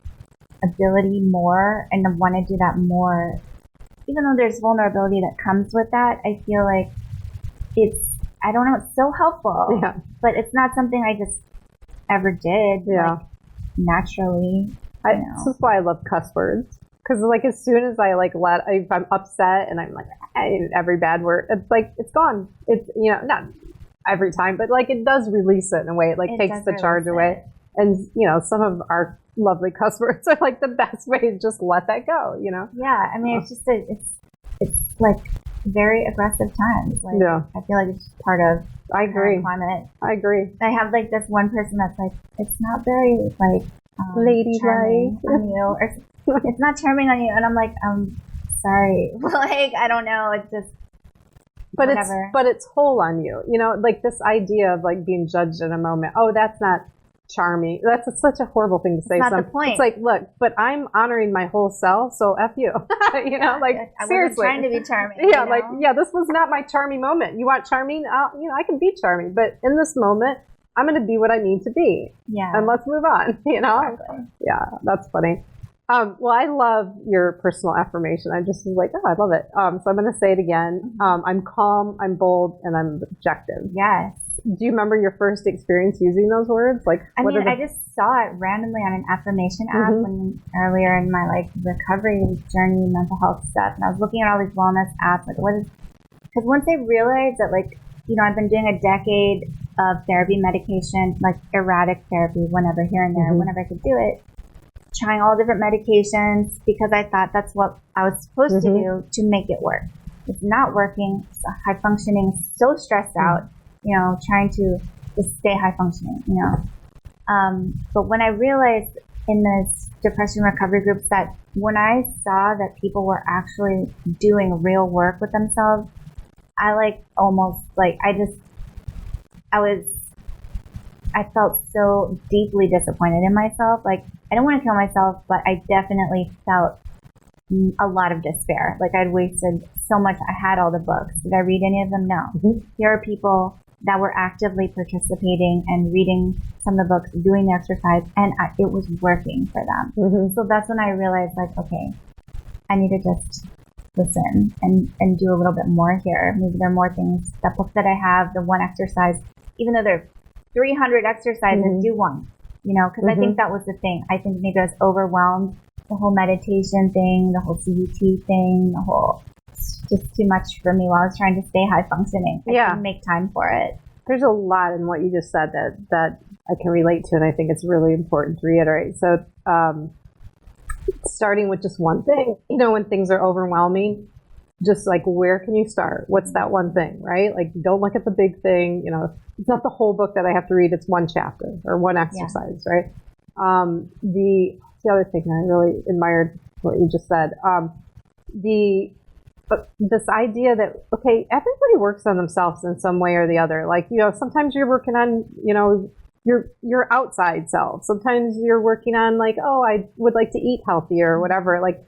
ability more, and want to do that more. Even though there's vulnerability that comes with that, I feel like it's so helpful. Yeah. But it's not something I just ever did. Yeah. Like, naturally. This is why I love cuss words. Because like as soon as I like if I'm upset and I'm like, every bad word, it's like, it's gone. It's, not every time, but like it does release it in a way. It like takes the charge away. And, some of our lovely cuss words are like the best way to just let that go, Yeah. I mean, it's just, it's like very aggressive times. Like, I feel like it's part of I agree. Climate. I agree. I have like this one person that's like, it's not very like, ladylike on you, or it's not charming on you. And I'm like, sorry. Like, I don't know. It's just, but whatever. It's whole on you, like this idea of like being judged in a moment. Oh, that's not charming. That's such a horrible thing to say. That's not the point. It's like, look, but I'm honoring my whole self, so F you. Like I seriously. wasn't trying to be charming. Yeah, this was not my charming moment. You want charming? I can be charming, but in this moment, I'm going to be what I need to be. Yeah. And let's move on. Exactly. Yeah, that's funny. Well, I love your personal affirmation. I just was like, oh, I love it. So I'm going to say it again. I'm calm, I'm bold, and I'm objective. Yes. Do you remember your first experience using those words? I just saw it randomly on an affirmation app earlier in my recovery journey, mental health stuff, and I was looking at all these wellness apps. Because once I realized that I've been doing a decade of therapy, medication, like erratic therapy, whenever here and there, whenever I could do it, trying all different medications because I thought that's what I was supposed to do to make it work. It's not working. It's high functioning, so stressed out. Trying to just stay high functioning, But when I realized in this depression recovery groups that when I saw that people were actually doing real work with themselves, I felt so deeply disappointed in myself. Like, I don't want to kill myself, but I definitely felt a lot of despair. Like, I'd wasted so much. I had all the books. Did I read any of them? No. Here are people that were actively participating and reading some of the books, doing the exercise, and it was working for them. So that's when I realized, okay, I need to just listen and do a little bit more here. Maybe there are more things, that book that I have, the one exercise, even though there are 300 exercises, do one, because I think that was the thing. I think maybe I was overwhelmed, the whole meditation thing, the whole CBT thing, it's just too much for me while I was trying to stay high functioning. I couldn't make time for it. There's a lot in what you just said that I can relate to, and I think it's really important to reiterate. So, starting with just one thing, when things are overwhelming, just like, where can you start? What's that one thing, right? Like, don't look at the big thing. It's not the whole book that I have to read. It's one chapter or one exercise, right? The other thing that I really admired what you just said, this idea that, okay, everybody works on themselves in some way or the other. Like, sometimes you're working on, your outside self. Sometimes you're working on like, oh, I would like to eat healthier or whatever. Like,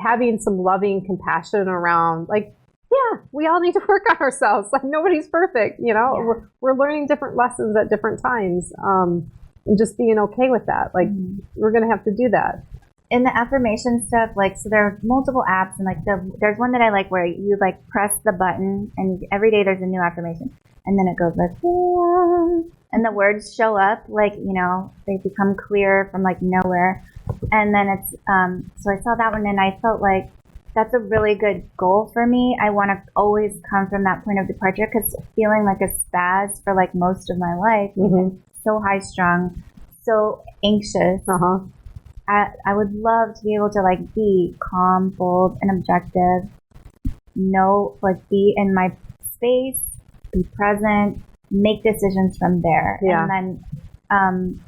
having some loving compassion around, like, yeah, we all need to work on ourselves. Like, nobody's perfect, we're learning different lessons at different times. And just being okay with that. Like, we're going to have to do that. In the affirmation stuff, like, so there are multiple apps, and like there's one that I like where you like press the button, and every day there's a new affirmation, and then it goes like, and the words show up, like, they become clear from like nowhere, and then it's so I saw that one, and I felt like that's a really good goal for me. I want to always come from that point of departure, because feeling like a spaz for like most of my life, so high strung, so anxious. I would love to be able to like be calm, bold, and objective. Be in my space, be present, make decisions from there, and then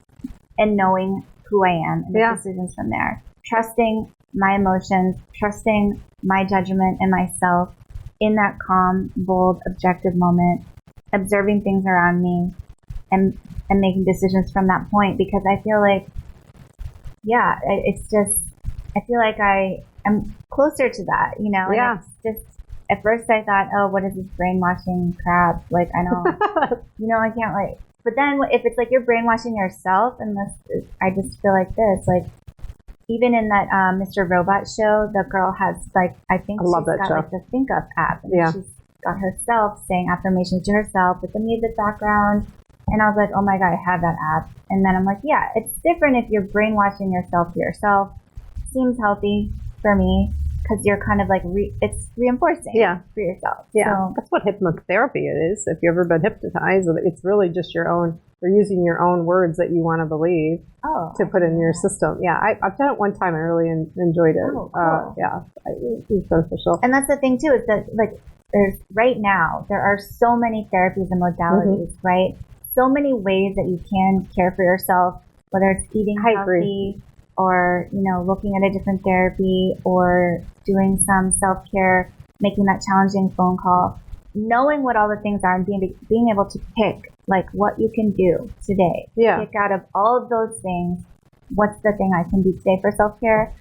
and knowing who I am and make decisions from there. Trusting my emotions, trusting my judgment and myself in that calm, bold, objective moment, observing things around me, and making decisions from that point. Because I feel like, it's just, I feel like I am closer to that, And it's just, at first I thought, oh, what is this brainwashing crap? Like, I know, I can't like, but then if it's like you're brainwashing yourself, and I just feel like this, like, even in that Mr. Robot show, the girl has like, I think she's got like the Think Up app, and she's got herself saying affirmations to herself with the music background. And I was like, oh my God, I have that app. And then I'm like, yeah, it's different if you're brainwashing yourself to yourself. Seems healthy for me, because you're kind of like, it's reinforcing for yourself. Yeah, so, that's what hypnotherapy is. If you've ever been hypnotized, it's really just you're using your own words that you want to believe to put in your system. Yeah, I've done it one time. I really enjoyed it. Oh, cool. It was beneficial. And that's the thing too, is that like, there are so many therapies and modalities, right? So many ways that you can care for yourself, whether it's eating healthy or, looking at a different therapy or doing some self-care, making that challenging phone call, knowing what all the things are and being able to pick like what you can do today. Pick out of all of those things, what's the thing I can do today for self-care.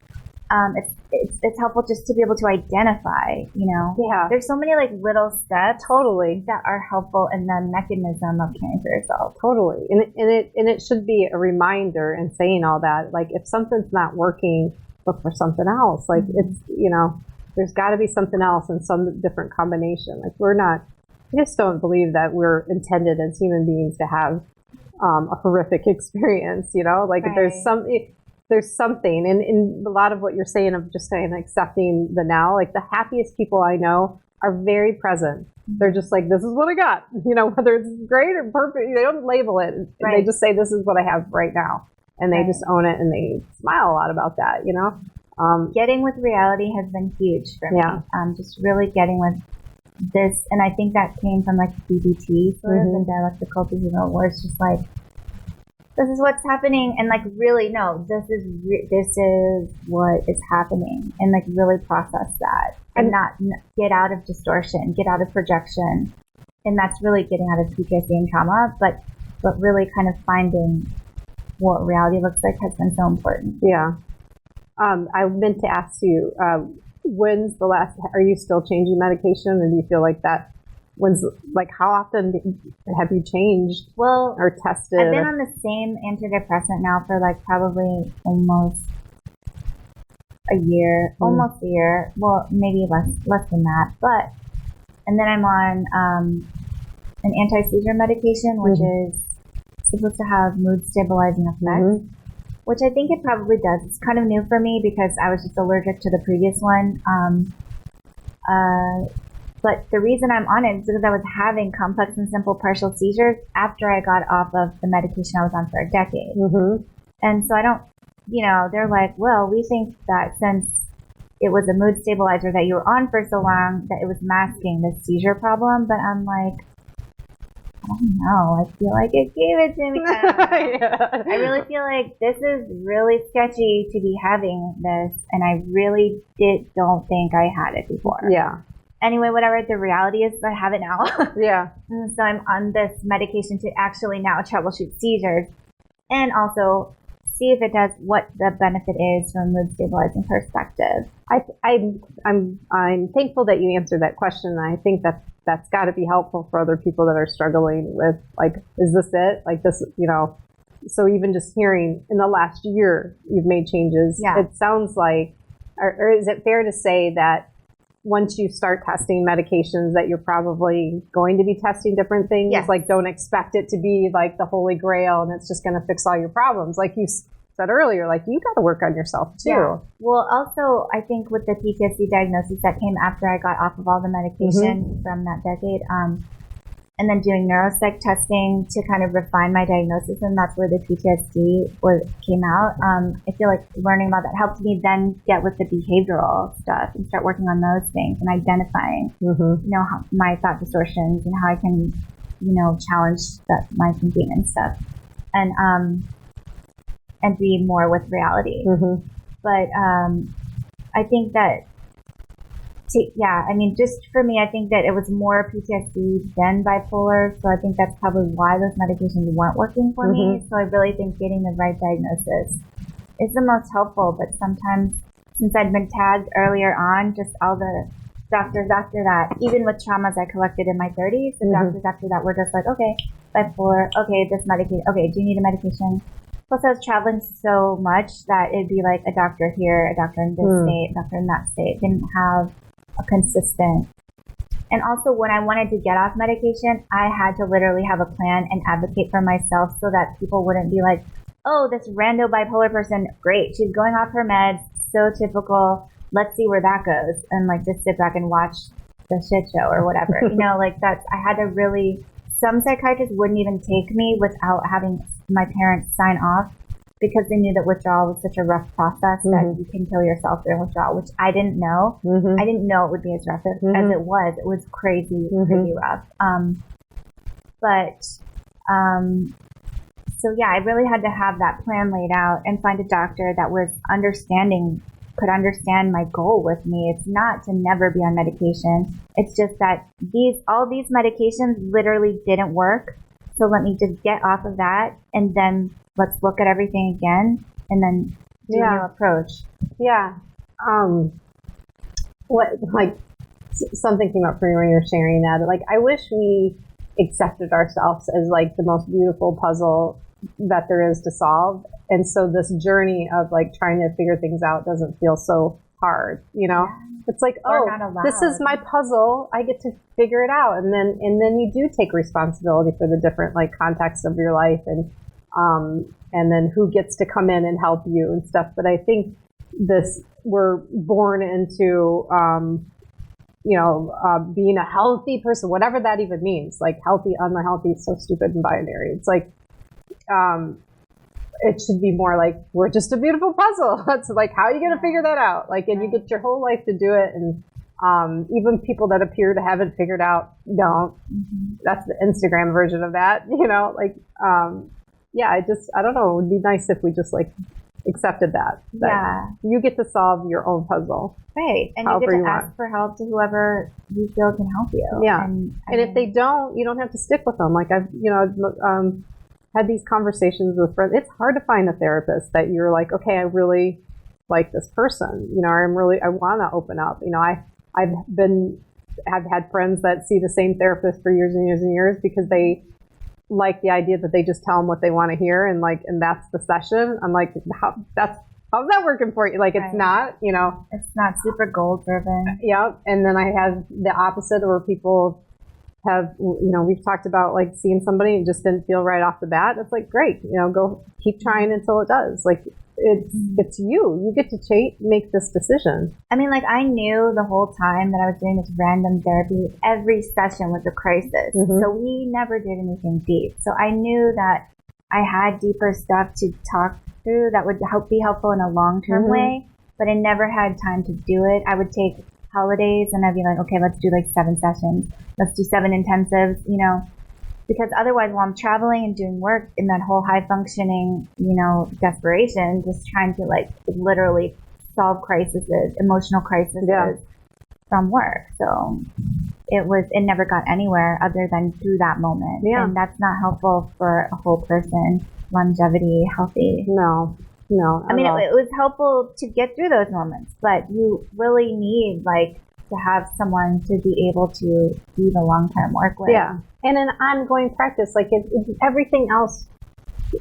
It's helpful just to be able to identify, there's so many like little steps that are helpful in the mechanism of caring for yourself. And it should be a reminder and saying all that, like, if something's not working, look for something else. Like, it's, there's got to be something else in some different combination. Like, I just don't believe that we're intended as human beings to have a horrific experience, like there's something, and a lot of what you're saying of just saying accepting the now, like the happiest people I know are very present. They're just like, this is what I got, whether it's great or perfect, they don't label it. They just say, this is what I have right now. And they just own it, and they smile a lot about that, Getting with reality has been huge for me. Just really getting with this. And I think that came from like DBT sort of, and dialectical behavioral, where it's just like, this is what's happening, and like, really, no, this is what is happening, and like really process that, and not get out of distortion, get out of projection. And that's really getting out of PTSD and trauma, but really kind of finding what reality looks like has been so important. I meant to ask you, are you still changing medication, and do you feel like that? How often have you changed or tested? I've been on the same antidepressant now for like probably almost a year, almost a year. Well, maybe less than that. And then I'm on an anti-seizure medication, which is supposed to have mood stabilizing effects, which I think it probably does. It's kind of new for me because I was just allergic to the previous one. But the reason I'm on it is because I was having complex and simple partial seizures after I got off of the medication I was on for a decade. And so I don't, they're like, well, we think that since it was a mood stabilizer that you were on for so long, that it was masking the seizure problem. But I'm like, I don't know. I feel like it gave it to me. I really feel like this is really sketchy to be having this. And I really don't think I had it before. Yeah. Anyway, whatever the reality is, I have it now. Yeah. And so I'm on this medication to actually now troubleshoot seizures and also see if it does what the benefit is from a mood stabilizing perspective. I'm thankful that you answered that question. I think that's got to be helpful for other people that are struggling with, like, is this it? Like this, so even just hearing in the last year you've made changes. Yeah. It sounds like, or is it fair to say that once you start testing medications that you're probably going to be testing different things? Yes. Like, don't expect it to be like the holy grail and it's just going to fix all your problems. Like you said earlier, like you got to work on yourself too. Yeah. Well, also, I think with the PTSD diagnosis that came after I got off of all the medication from that decade, and then doing neuropsych testing to kind of refine my diagnosis, and that's where the PTSD came out. I feel like learning about that helped me then get with the behavioral stuff and start working on those things and identifying, how my thought distortions and how I can, challenge my thinking and stuff, and be more with reality. But I think that. Just for me, I think that it was more PTSD than bipolar. So I think that's probably why those medications weren't working for me. So I really think getting the right diagnosis is the most helpful. But sometimes, since I'd been tagged earlier on, just all the doctors after that, even with traumas I collected in my 30s, the doctors after that were just like, okay, bipolar, okay, this medication, okay, do you need a medication? Plus, I was traveling so much that it'd be like a doctor here, a doctor in this state, a doctor in that state. Didn't have a consistent. And also, when I wanted to get off medication, I had to literally have a plan and advocate for myself so that people wouldn't be like, oh, this rando bipolar person, great, she's going off her meds, so typical, let's see where that goes. And like just sit back and watch the shit show or whatever. I had to really, some psychiatrists wouldn't even take me without having my parents sign off, because they knew that withdrawal was such a rough process that you can kill yourself during withdrawal, which I didn't know. I didn't know it would be as rough as it was. It was crazy, crazy rough. So yeah, I really had to have that plan laid out and find a doctor that was could understand my goal with me. It's not to never be on medication. It's just that all these medications literally didn't work. So let me just get off of that, and then let's look at everything again, and then do a new approach. Yeah. Something came up for me when you were sharing that. Like, I wish we accepted ourselves as like the most beautiful puzzle that there is to solve. And so this journey of like trying to figure things out doesn't feel so hard, Yeah. It's like, this is my puzzle. I get to figure it out. And then you do take responsibility for the different like contexts of your life and then who gets to come in and help you and stuff. But I think we're born into, being a healthy person, whatever that even means, like healthy, unhealthy, it's so stupid and binary. It's like, it should be more like, we're just a beautiful puzzle. It's like, how are you going to figure that out? Like, and you get your whole life to do it. And even people that appear to have it figured out don't. That's the Instagram version of that, I don't know. It would be nice if we just like accepted that you get to solve your own puzzle. Right. And you get to ask for help to whoever you feel can help you. Yeah. And if they don't, you don't have to stick with them. Like I've had these conversations with friends. It's hard to find a therapist that you're like, okay, I really like this person. I want to open up. I've had friends that see the same therapist for years and years and years because they like the idea that they just tell them what they want to hear and that's the session. I'm like, how's that working for you? Like, it's not, It's not super goal driven. Yep. And then I have the opposite where people have, we've talked about like seeing somebody and just didn't feel right off the bat. It's like, great, go keep trying until it does. Like, it's you get to make this decision. I mean, like, I knew the whole time that I was doing this random therapy, every session was a crisis. So we never did anything deep. So I knew that I had deeper stuff to talk through that would be helpful in a long-term way, but I never had time to do it. I would take holidays and I'd be like, okay, let's do like 7 sessions. Let's do 7 intensives, because otherwise while I'm traveling and doing work in that whole high functioning, desperation, just trying to like literally solve emotional crises from work. So it never got anywhere other than through that moment. Yeah. And that's not helpful for a whole person, longevity, healthy. No. I mean, it was helpful to get through those moments, but you really need like to have someone to be able to do the long-term work with. Yeah. And an ongoing practice, like everything else,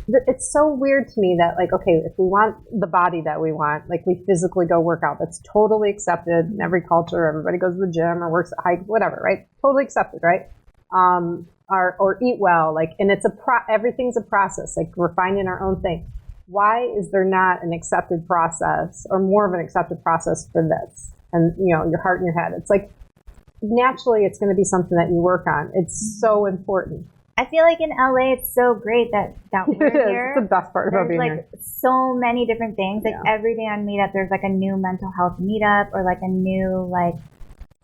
it's so weird to me that like, okay, if we want the body that we want, like we physically go work out, that's totally accepted in every culture. Everybody goes to the gym or works at hike, whatever, right? Totally accepted, right? Or eat well, like, and it's everything's a process. Like we're finding our own thing. Why is there not an accepted process or more of an accepted process for this? And, your heart and your head. It's like, naturally, it's going to be something that you work on. It's so important. I feel like in LA, it's so great that we're here. It's the best part about being here. There's like so many different things. Like every day on Meetup, there's like a new mental health meetup or like a new, like,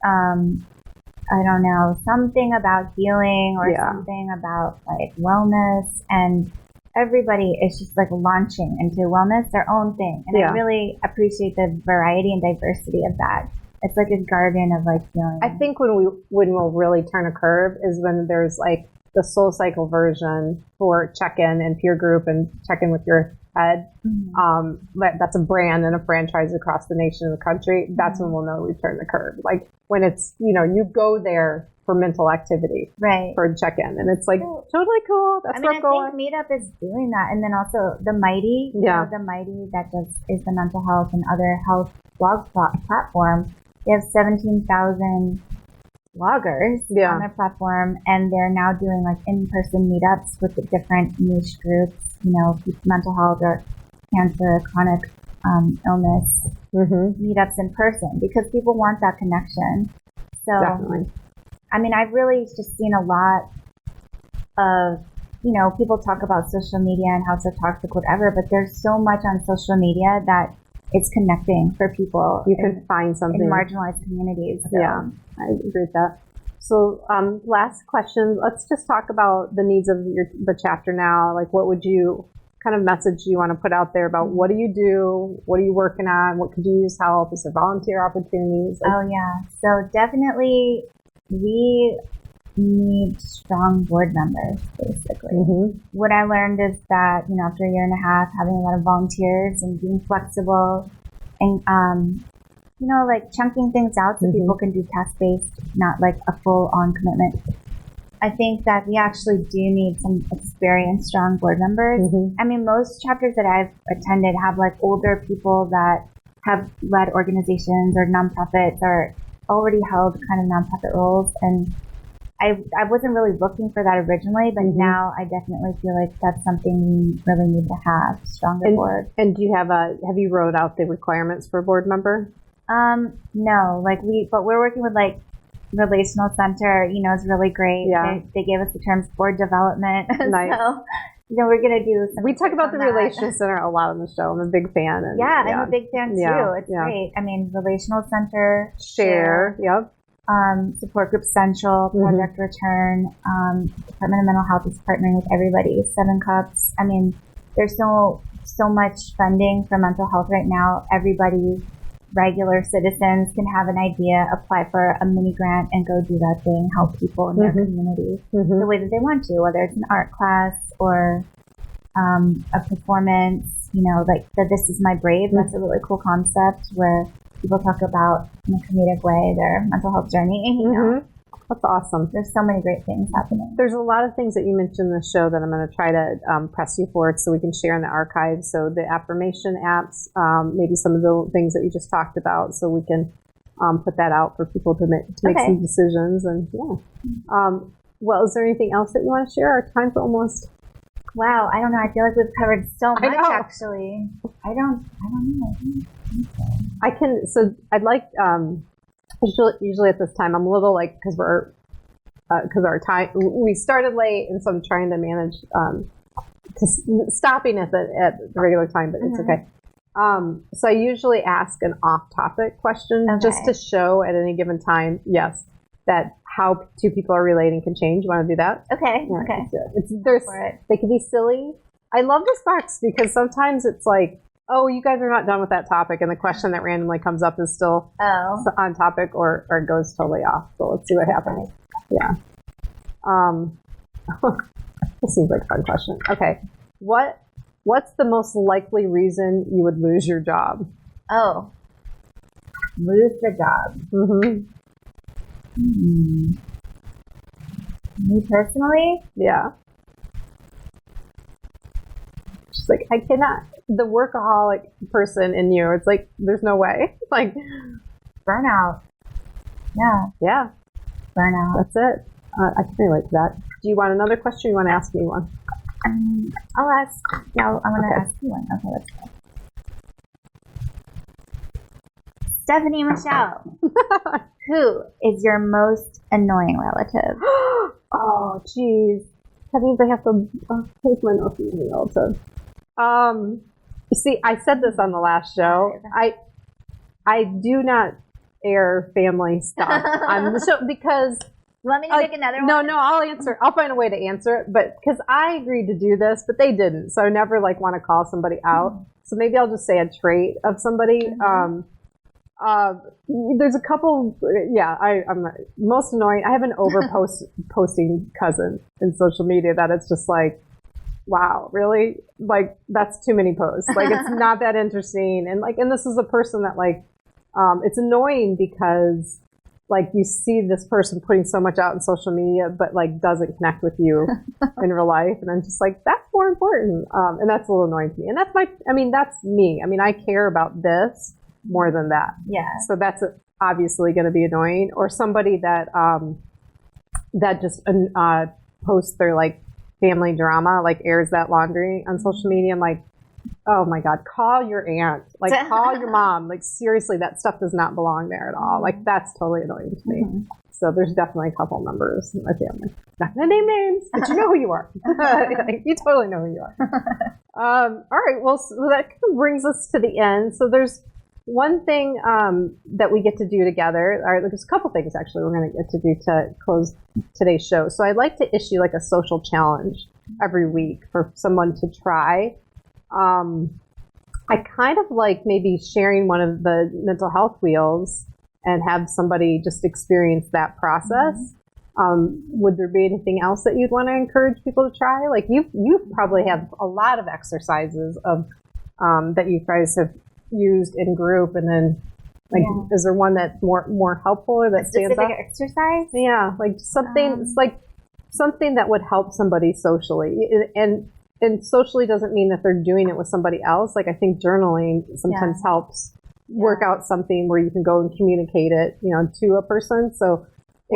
I don't know, something about healing or something about like wellness, and everybody is just like launching into wellness, their own thing. And I really appreciate the variety and diversity of that. It's like a garden of like healing. I think when we'll really turn a curve is when there's like the Soul Cycle version for check-in and peer group and check-in with your head. That's a brand and a franchise across the nation and the country. That's when we'll know we've turned the curve. Like when it's, you go there for mental activity, right? For check-in, and it's like totally cool. That's where I'm going. I think Meetup is doing that, and then also the Mighty, the Mighty that is the mental health and other health blog platform. They have 17,000 bloggers on their platform, and they're now doing like in-person meetups with the different niche groups, mental health or cancer, chronic illness meetups in person because people want that connection. So. Definitely. I mean, I've really just seen a lot of, people talk about social media and how it's so toxic, whatever, but there's so much on social media that it's connecting for people. You can find something. In marginalized communities. So. Yeah, I agree with that. So last question, let's just talk about the needs of the chapter now. Like what kind of message do you want to put out there about what do you do? What are you working on? What could you use help? Is there volunteer opportunities? So definitely we need strong board members, basically. What I learned is that, after a year and a half, having a lot of volunteers and being flexible and, like chunking things out so people can do task-based, not like a full-on commitment. I think that we actually do need some experienced, strong board members. I mean, most chapters that I've attended have like older people that have led organizations or nonprofits or already held kind of nonprofit roles, and I wasn't really looking for that originally, but now I definitely feel like that's something we really need to have, stronger board. And do you have you wrote out the requirements for a board member? No, but we're working with like Relational Center, is really great. Yeah. They gave us the terms board development. Nice. So, we're going to do some. We talk about the Relational Center a lot on the show. I'm a big fan. And, I'm a big fan too. It's great. I mean, Relational Center, Share. Yep. Support Group Central, Project Return, Department of Mental Health is partnering with everybody. 7 Cups. I mean, there's so much funding for mental health right now. Everybody, regular citizens, can have an idea, apply for a mini grant, and go do that thing, help people in their community the way that they want to, whether it's an art class or a performance. Like the This Is My Brave. That's a really cool concept where people talk about in a comedic way their mental health journey. That's awesome. There's so many great things happening. There's a lot of things that you mentioned in the show that I'm going to try to press you for so we can share in the archives. So the affirmation apps, maybe some of the things that you just talked about, so we can put that out for people to make some decisions. And well, is there anything else that you want to share? Our time's almost. Wow, I don't know. I feel like we've covered so much, actually. I don't know. I can. So I'd like. Usually at this time, I'm a little like because our time we started late, and so I'm trying to manage stopping at the regular time, but it's okay. So I usually ask an off-topic question just to show at any given time, yes, that how two people are relating can change. You want to do that? Okay. Yeah, okay. They can be silly. I love this box because sometimes it's like, oh, you guys are not done with that topic, and the question that randomly comes up is still on topic or goes totally off. So let's see what happens. Yeah. This seems like a fun question. Okay. What's the most likely reason you would lose your job? Oh. Lose the job. Mm-hmm. Me personally? Yeah. She's like, I cannot. The workaholic person in you, it's like, there's no way. Like, burnout. Yeah. Yeah. Burnout. That's it. I can relate to that. Do you want another question or you want to ask me one? I'll ask. Yeah, I'm going to ask you one. Okay, let's go. Stephanie Michelle, who is your most annoying relative? Oh, geez. That means I have to take my nose from the relative. You see, I said this on the last show. I do not air family stuff on the show because. You want me to pick another one? No, I'll answer. I'll find a way to answer it, but because I agreed to do this, but they didn't, so I never want to call somebody out. Mm-hmm. So maybe I'll just say a trait of somebody. Mm-hmm. There's a couple. Yeah, I'm most annoying. I have an posting cousin in social media that it's just like, wow, really? Like, that's too many posts. Like, it's not that interesting. And this is a person that it's annoying because you see this person putting so much out in social media, but doesn't connect with you in real life. And I'm just like, that's more important. And that's a little annoying to me. And that's that's me. I care about this more than that. Yeah. So that's obviously going to be annoying. Or somebody that just posts their family drama, airs that laundry on social media. I'm like, oh my God, call your aunt, call your mom. Seriously, that stuff does not belong there at all. That's totally annoying to me. Mm-hmm. So there's definitely a couple members in my family. Not gonna name names, but you know who you are. You totally know who you are. All right, well, so that kind of brings us to the end. So there's one thing that we get to do together. All right, there's a couple things actually we're going to get to do to close today's show. So I'd like to issue a social challenge every week for someone to try. I kind of like maybe sharing one of the mental health wheels and have somebody just experience that process. Mm-hmm. Would there be anything else that you'd want to encourage people to try? You probably have a lot of exercises that you guys have used in group, and then is there one that's more helpful or that stands out? Exercise? Yeah, something something that would help somebody socially, and socially doesn't mean that they're doing it with somebody else. I think journaling sometimes helps work out something where you can go and communicate it, to a person. So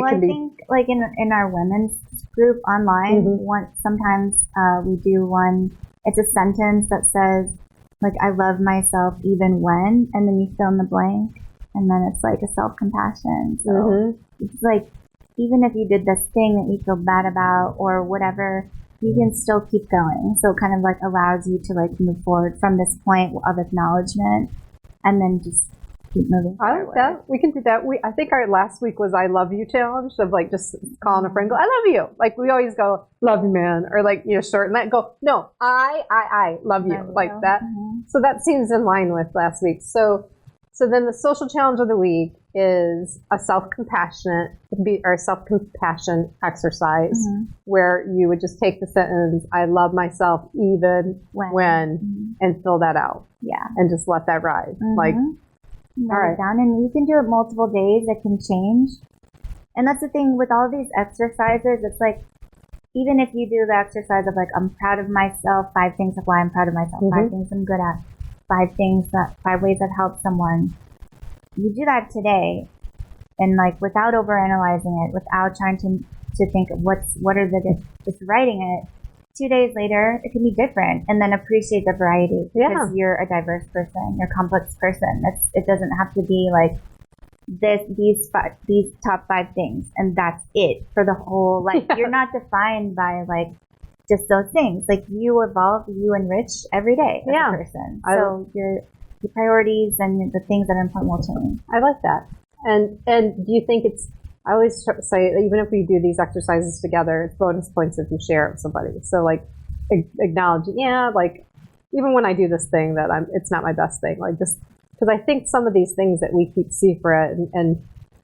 I think in our women's group online, sometimes we do one. It's a sentence that says, I love myself even when, and then you fill in the blank, and then it's a self-compassion. So it's even if you did this thing that you feel bad about or whatever, you can still keep going. So it kind of allows you to move forward from this point of acknowledgement, and then just keep moving forward. I like that. We can do that. I think our last week was I love you challenge of just calling a friend, go, I love you. We always go, love you, man. Or shorten that, go, no, I love you. That. Mm-hmm. So that seems in line with last week. So then the social challenge of the week is a self-compassion exercise where you would just take the sentence, I love myself even when and fill that out. Yeah. And just let that ride. All right. Down, and you can do it multiple days. It can change. And that's the thing with all these exercises. It's like, even if you do the exercise of like, I'm proud of myself, 5 things of why I'm proud of myself, 5 things I'm good at, 5 ways that help someone. You do that today, and like without overanalyzing it, without trying to think of just writing it. 2 days later, it can be different, and then appreciate the variety because you're a diverse person, you're a complex person. It doesn't have to be like these top 5 things, and that's it for the whole life. You're not defined by like just those things. Like you evolve, you enrich every day as a person. So your priorities and the things that are important will change. I like that. And do you think I always say, even if we do these exercises together, it's bonus points if you share it with somebody. So like acknowledge, like even when I do this thing that it's not my best thing, like just because I think some of these things that we keep secret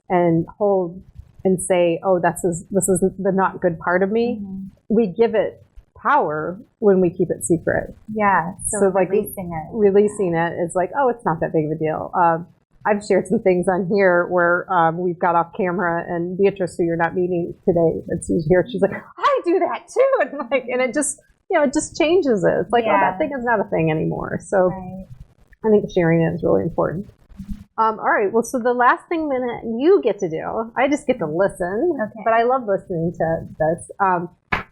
and hold and say, oh, this is the not good part of me. We give it power when we keep it secret. Yeah. So like releasing it is like, oh, it's not that big of a deal. I've shared some things on here where we've got off camera, and Beatrice, who you're not meeting today, that's here, she's like, I do that too, and it just it just changes it. It's like, oh, that thing is not a thing anymore. So I think sharing it is really important. All right, well, so the last minute you get to do, I just get to listen, but I love listening to this.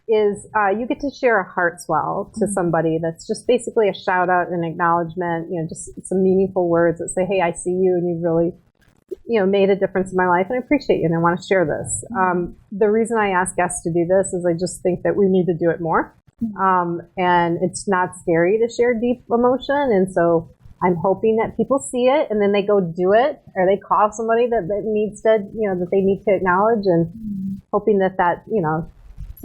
Is you get to share a heart swell to somebody that's just basically a shout out and acknowledgement, just some meaningful words that say, hey, I see you and you've really, made a difference in my life and I appreciate you and I want to share this. The reason I ask guests to do this is I just think that we need to do it more. And it's not scary to share deep emotion. And so I'm hoping that people see it and then they go do it, or they call somebody that needs to, that they need to acknowledge, and hoping that,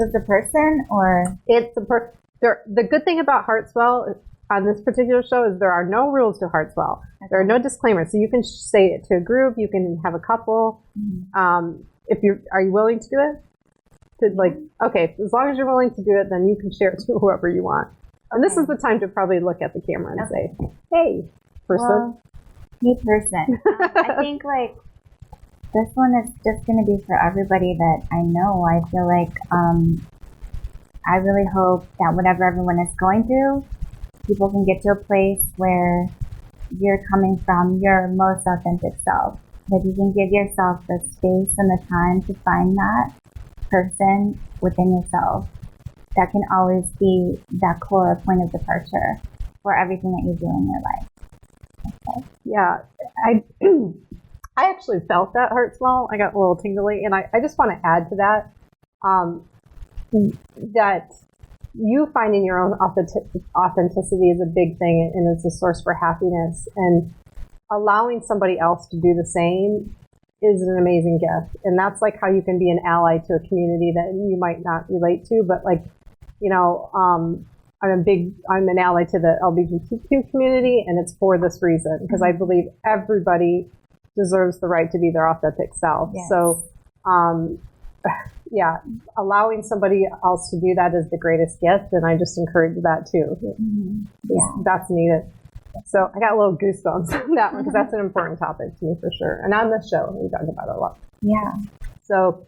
Is the person or it's the good thing about Heartswell on this particular show is there are no rules to Heartswell. There are no disclaimers. So you can say it to a group. You can have a couple. Are you willing to do it? As long as you're willing to do it, then you can share it to whoever you want. And this is the time to probably look at the camera and say, hey, person. Hey, person. I think this one is just going to be for everybody that I know. I feel like I really hope that whatever everyone is going through, people can get to a place where you're coming from your most authentic self. That you can give yourself the space and the time to find that person within yourself. That can always be that core point of departure for everything that you do in your life. Yeah, I actually felt that Heartswell. I got a little tingly, and I just want to add to that, that you finding your own authenticity is a big thing, and it's a source for happiness, and allowing somebody else to do the same is an amazing gift. And that's like how you can be an ally to a community that you might not relate to, but I'm an ally to the LGBTQ community, and it's for this reason, because I believe everybody deserves the right to be their authentic self. Yes. So, allowing somebody else to do that is the greatest gift, and I just encourage that too. That's needed. So I got a little goosebumps on that one, because that's an important topic to me for sure. And on this show, we talk about it a lot. Yeah. So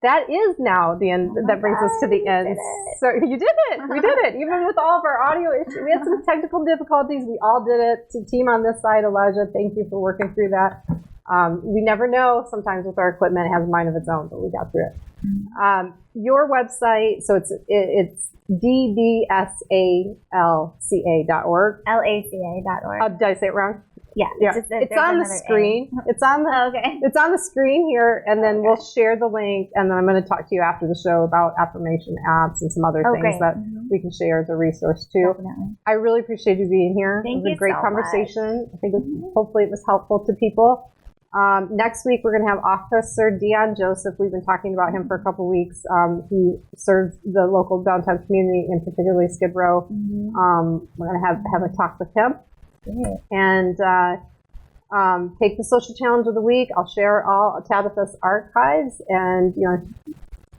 that is now the end. That brings us to the end. So you did it. We did it. Even with all of our audio issues, we had some technical difficulties. We all did it. To team on this side, Elijah, thank you for working through that. We never know. Sometimes with our equipment, it has a mind of its own, but we got through it. Your website, so it's dbsalca.org. LACA.org. Did I say it wrong? Yeah. It's on the screen. It's on the screen here, and then we'll share the link, and then I'm going to talk to you after the show about affirmation apps and some other things that we can share as a resource too. Definitely. I really appreciate you being here. Thank it was a great conversation. I think hopefully it was helpful to people. Next week, we're going to have Officer Dion Joseph. We've been talking about him for a couple weeks. He serves the local downtown community, and particularly Skid Row. We're going to have a talk with him. And take the social challenge of the week. I'll share all Tabitha's archives. And,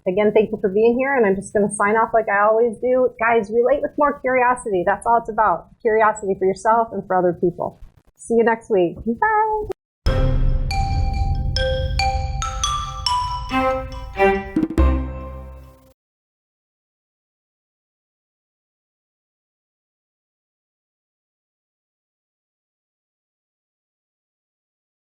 again, thank you for being here. And I'm just going to sign off like I always do. Guys, relate with more curiosity. That's all it's about. Curiosity for yourself and for other people. See you next week. Bye.